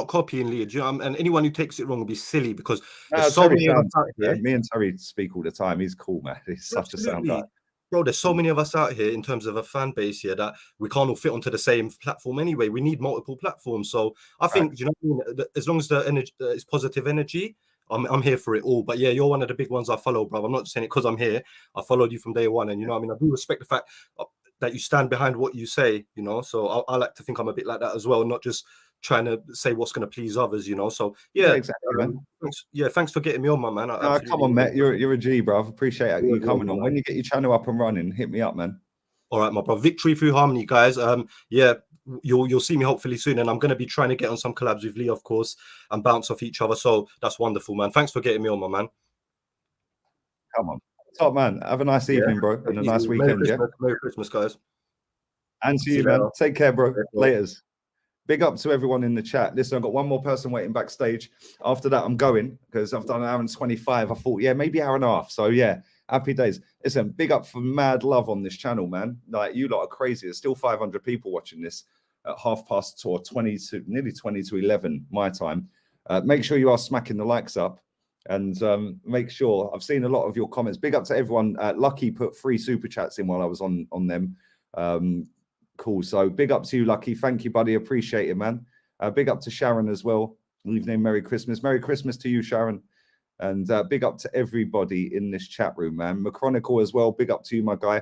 copying Lee. And anyone who takes it wrong will be silly because there's so many fans. Me and Terry speak all the time. He's cool, man. He's such a sound guy. bro, there's so many of us out here in terms of a fan base here that we can't all fit onto the same platform anyway. We need multiple platforms. So I think, you know, what I mean? As long as the energy is positive energy, I'm here for it all. But yeah, you're one of the big ones I follow, bro. I'm not just saying it because I'm here. I followed you from day one, and you know, what I mean, I do respect the fact that you stand behind what you say, you know. So I like to think I'm a bit like that as well, not just trying to say what's going to please others, you know. So yeah, exactly, man. Thanks for getting me on, my man. Come on, Matt. You're a G, bro. I appreciate you coming on. When you get your channel up and running, hit me up, man. All right, my bro. Victory through harmony, guys. Yeah, you'll see me hopefully soon, and I'm going to be trying to get on some collabs with Lee, of course, and bounce off each other. So that's wonderful, man. Thanks for getting me on, my man. Come on, top man. Have a nice evening, bro, and a nice weekend. Merry Christmas, guys. And to you, man. Take care, bro. Laters. Big up to everyone in the chat. Listen, I've got one more person waiting backstage. After that, I'm going because I've done an hour and 25. I thought, yeah, maybe hour and a half. So yeah, happy days. Listen, big up for mad love on this channel, man. Like, you lot are crazy. There's still 500 people watching this at 20 to 11 my time. Make sure you are smacking the likes up, and make sure, I've seen a lot of your comments. Big up to everyone. Lucky put 3 super chats in while I was on them. Cool. So big up to you, Lucky. Thank you, buddy. Appreciate it, man. Big up to Sharon as well. Evening, Merry Christmas. Merry Christmas to you, Sharon. And big up to everybody in this chat room, man. McChronicle as well. Big up to you, my guy.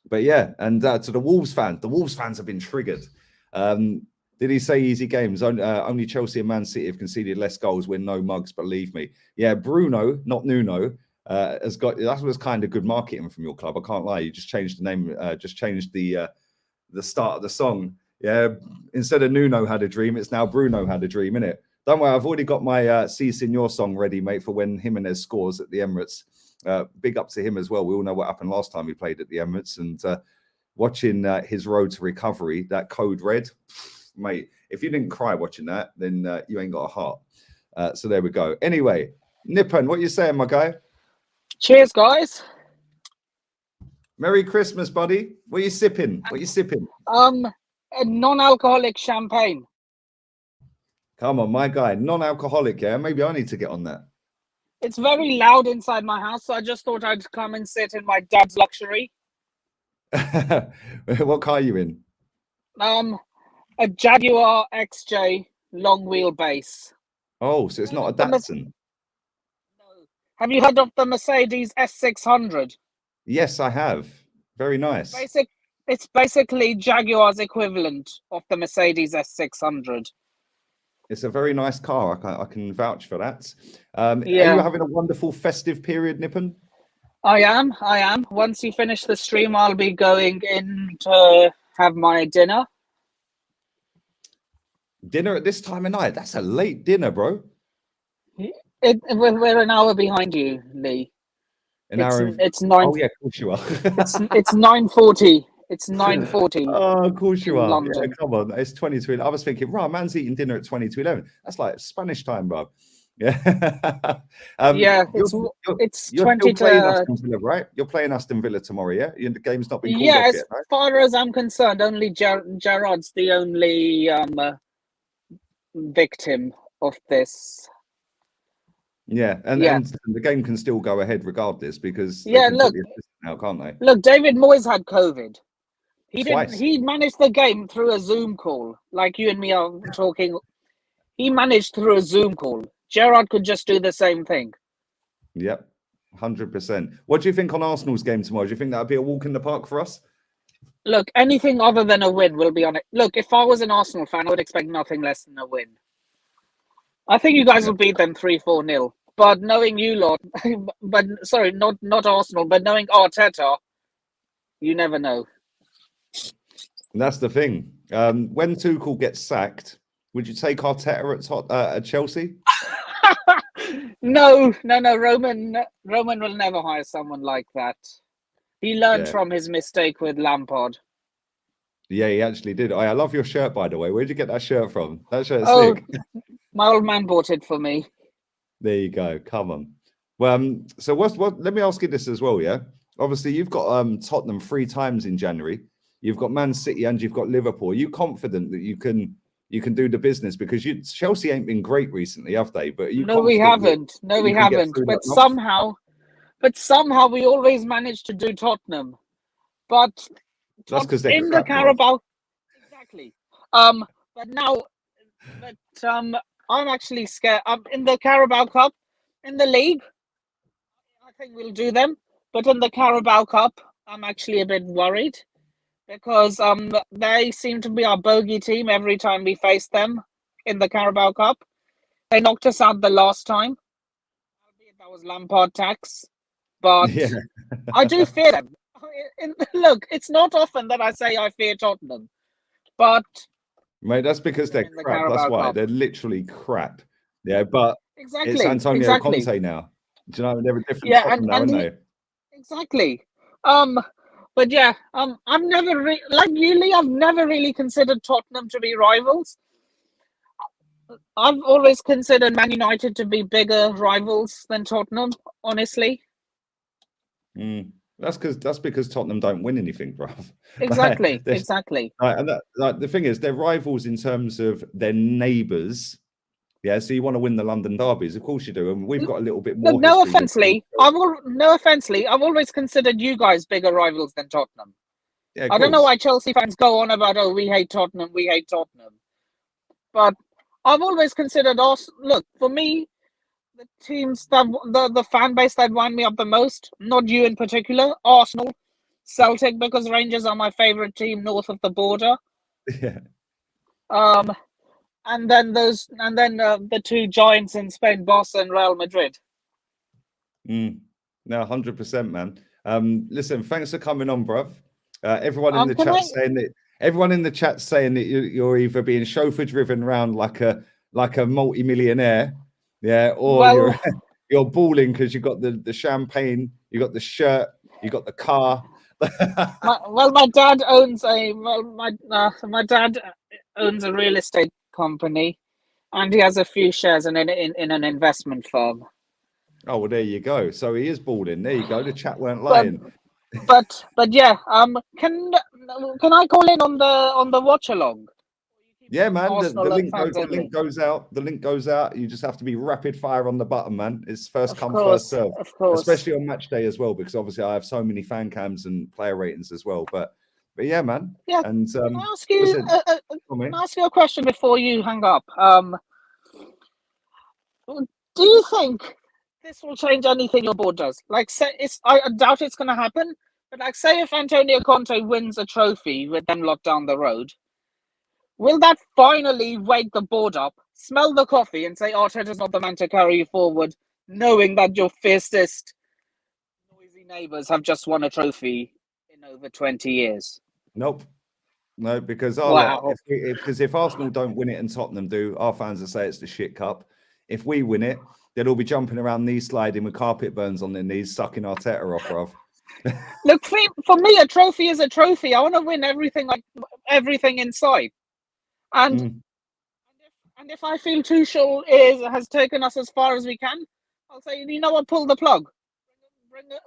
But yeah, and to the Wolves fans have been triggered. Did he say easy games? Only Chelsea and Man City have conceded less goals, win no mugs, believe me. Yeah, Bruno, not Nuno, has got, that was kind of good marketing from your club. I can't lie. You just changed the name, just changed the start of the song. Yeah, instead of Nuno had a dream, it's now Bruno had a dream, innit? Don't worry, I've already got my Si Senor song ready, mate, for when Jimenez scores at the Emirates. Big up to him as well. We all know what happened last time he played at the Emirates, and watching his road to recovery, that code red, mate, if you didn't cry watching that, then you ain't got a heart. So there we go. Anyway, Nippon, what you saying, my guy? Cheers, guys. Merry Christmas, buddy. What are you sipping? What are you sipping? A non-alcoholic champagne. Come on, my guy. Non-alcoholic, yeah? Maybe I need to get on that. It's very loud inside my house, so I just thought I'd come and sit in my dad's luxury. What car are you in? A Jaguar XJ long wheelbase. Oh, so it's not a Datsun. No. Have you heard of the Mercedes S600? Yes, I have. Very nice. It's basically Jaguar's equivalent of the Mercedes S600. It's a very nice car. I can vouch for that. Yeah. Are you having a wonderful festive period, Nippon? I am. Once you finish the stream, I'll be going in to have my dinner. Dinner at this time of night? That's a late dinner, bro. We're an hour behind you, Lee. It's 9. Oh yeah, of course you are. it's 9:40. It's 9:40. Oh, of course you are. London. Yeah, come on, it's 20 to 11. I was thinking, right, man's eating dinner at 20 to 11. That's like Spanish time, bro. Yeah. Yeah, it's 20 to. Aston Villa, right? You're playing Aston Villa tomorrow, yeah? The game's not been called off as yet, right? far as I'm concerned, only Gerrard's the only victim of this. Yeah, and the game can still go ahead regardless because look now, can't they? Look, David Moyes had COVID. Twice. He managed the game through a Zoom call, like you and me are talking. He managed through a Zoom call. Gerrard could just do the same thing. Yep, 100%. What do you think on Arsenal's game tomorrow? Do you think that'll be a walk in the park for us? Look, anything other than a win will be on it. Look, if I was an Arsenal fan, I would expect nothing less than a win. I think you guys will beat them 3-4-0. But knowing you lot, but sorry, not Arsenal, but knowing Arteta, you never know. And that's the thing. When Tuchel gets sacked, would you take Arteta at Chelsea? No. Roman will never hire someone like that. He learned from his mistake with Lampard. Yeah, he actually did. I love your shirt, by the way. Where'd you get that shirt from? That shirt's sick. My old man bought it for me. There you go. Come on. Well, so what? Let me ask you this as well. Yeah, obviously you've got Tottenham 3 times in January. You've got Man City and you've got Liverpool. Are you confident that you can do the business? Because Chelsea ain't been great recently, have they? But we haven't. But but somehow we always manage to do Tottenham. But That's because they're in the crap, bro. Carabao, exactly. But now, I'm actually scared. In the Carabao Cup, in the league, I think we'll do them. But in the Carabao Cup, I'm actually a bit worried because they seem to be our bogey team every time we face them in the Carabao Cup. They knocked us out the last time. That was Lampard tax, but Yeah. I do fear them. Look, it's not often that I say I fear Tottenham, but Mate, that's because they're in the crap. That's Carabao why Cup. they're literally crap. Yeah, but Exactly, it's Antonio exactly. Conte now. Do you know they're a different Yeah, Tottenham now, aren't they? Exactly. But yeah, I've never like you, Lee. I've never really considered Tottenham to be rivals. I've always considered Man United to be bigger rivals than Tottenham, honestly. That's because Tottenham don't win anything, bro. Exactly, They're- exactly. and the thing is, they're rivals in terms of their neighbours. Yeah, so you want to win the London derbies, of course you do, and we've got a little bit more. Look, no history with offense, them. Lee. No offense, Lee. I've always considered you guys bigger rivals than Tottenham. Yeah, I don't know course. why Chelsea fans go on about, oh, we hate Tottenham, but I've always considered us. Look, for me, the teams that the fan base that wind me up the most, not you in particular, Arsenal, Celtic, because Rangers are my favorite team north of the border. Yeah. And then the two giants in Spain, Barca and Real Madrid. No, 100%, man. Listen, thanks for coming on, bruv. Everyone in the chat saying that. Everyone in the chat saying that you're either being chauffeur driven around like a multi-millionaire, yeah, or you're balling because you got the champagne, you got the shirt, you got the car. my dad owns my dad owns a real estate company, and he has a few shares in an investment firm. Oh well, there you go. So he is balling. There you go. The chat weren't lying. But yeah, can I call in on the watch along? Yeah, man. The link goes out. The link goes out. You just have to be rapid fire on the button, man. It's first come, first serve. Of course. Especially on match day as well, because obviously I have so many fan cams and player ratings as well. But yeah, man. Yeah. And can I ask you a question before you hang up? Do you think this will change anything your board does? Like, I doubt it's going to happen. But like, say if Antonio Conte wins a trophy with them lot down the road, will that finally wake the board up, smell the coffee, and say Arteta's not the man to carry you forward, knowing that your fiercest, noisy neighbours have just won a trophy in over 20 years? Nope. No, because if Arsenal don't win it and Tottenham do, our fans will say it's the shit cup. If we win it, they'll all be jumping around knee sliding with carpet burns on their knees, sucking Arteta off, bruv. Look, for me, a trophy is a trophy. I want to win everything inside. And if I feel Tuchel has taken us as far as we can, I'll say, you know what, pull the plug.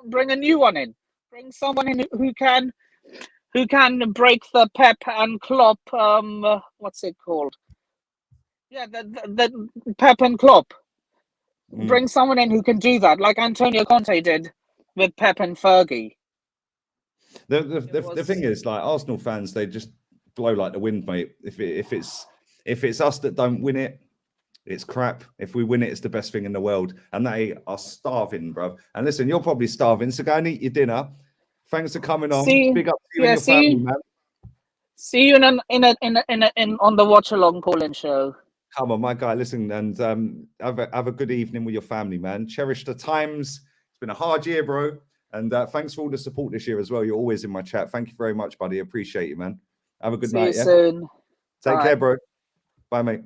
Bring a new one in. Bring someone in who can break the Pep and Klopp. What's it called? Yeah, the Pep and Klopp. Bring someone in who can do that, like Antonio Conte did with Pep and Fergie. The thing is, like, Arsenal fans, they just blow like the wind, mate. If it's us that don't win it, it's crap. If we win it, it's the best thing in the world. And they are starving, bruv. And listen, you're probably starving, so go and eat your dinner. Thanks for coming on. Big up to you and your family, man. See you in on the watch along call-in show. Come on, my guy. Listen, and have a good evening with your family, man. Cherish the times. It's been a hard year, bro. And thanks for all the support this year as well. You're always in my chat. Thank you very much, buddy. Appreciate you, man. Have a good night. See you soon. Take care, bro. Bye, mate.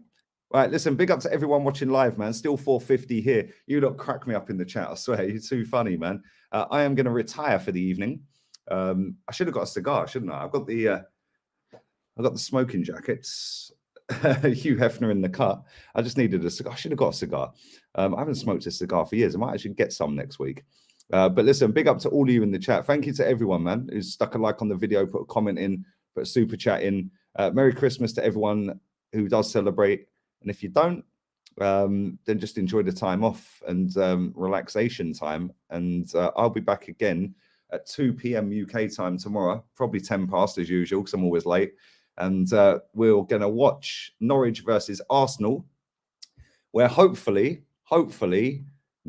All right, listen, big up to everyone watching live, man. Still 450 here. You lot crack me up in the chat, I swear. You're too funny, man. I am going to retire for the evening. I should have got a cigar, shouldn't I? I've got the smoking jackets. Hugh Hefner in the cut. I just needed a cigar. I should have got a cigar. I haven't smoked a cigar for years. I might actually get some next week. But listen, big up to all of you in the chat. Thank you to everyone, man, who's stuck a like on the video, put a comment in, put a super chat in. Merry Christmas to everyone who does celebrate. And if you don't, then just enjoy the time off and relaxation time. And I'll be back again at 2 p.m. UK time tomorrow, probably 10 past as usual, because I'm always late. And we're going to watch Norwich versus Arsenal, where hopefully,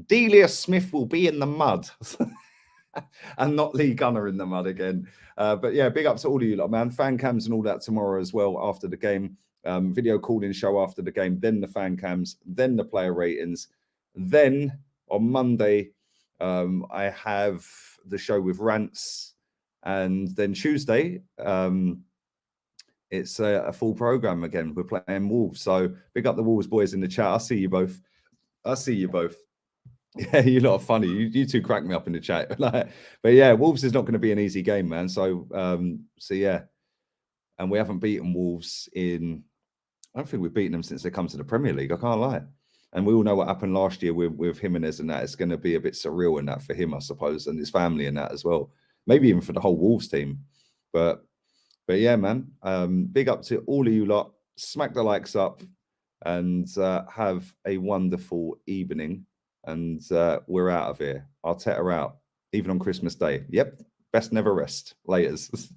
Delia Smith will be in the mud and not Lee Gunner in the mud again. But yeah, big up to all of you lot, man. Fan cams and all that tomorrow as well after the game. Video call-in show after the game, then the fan cams, then the player ratings. Then on Monday, I have the show with Rants. And then Tuesday, it's a full program again. We're playing Wolves. So big up the Wolves boys in the chat. I see you both. Yeah, you lot are funny. You two crack me up in the chat. But yeah, Wolves is not going to be an easy game, man. So yeah. And we haven't beaten Wolves in, I don't think we've beaten them since they come to the Premier League. I can't lie. And we all know what happened last year with Jimenez and that. It's going to be a bit surreal in that for him, I suppose, and his family and that as well. Maybe even for the whole Wolves team. But yeah, man, big up to all of you lot. Smack the likes up and have a wonderful evening. And we're out of here. Arteta out, even on Christmas Day. Yep, best never rest. Laters.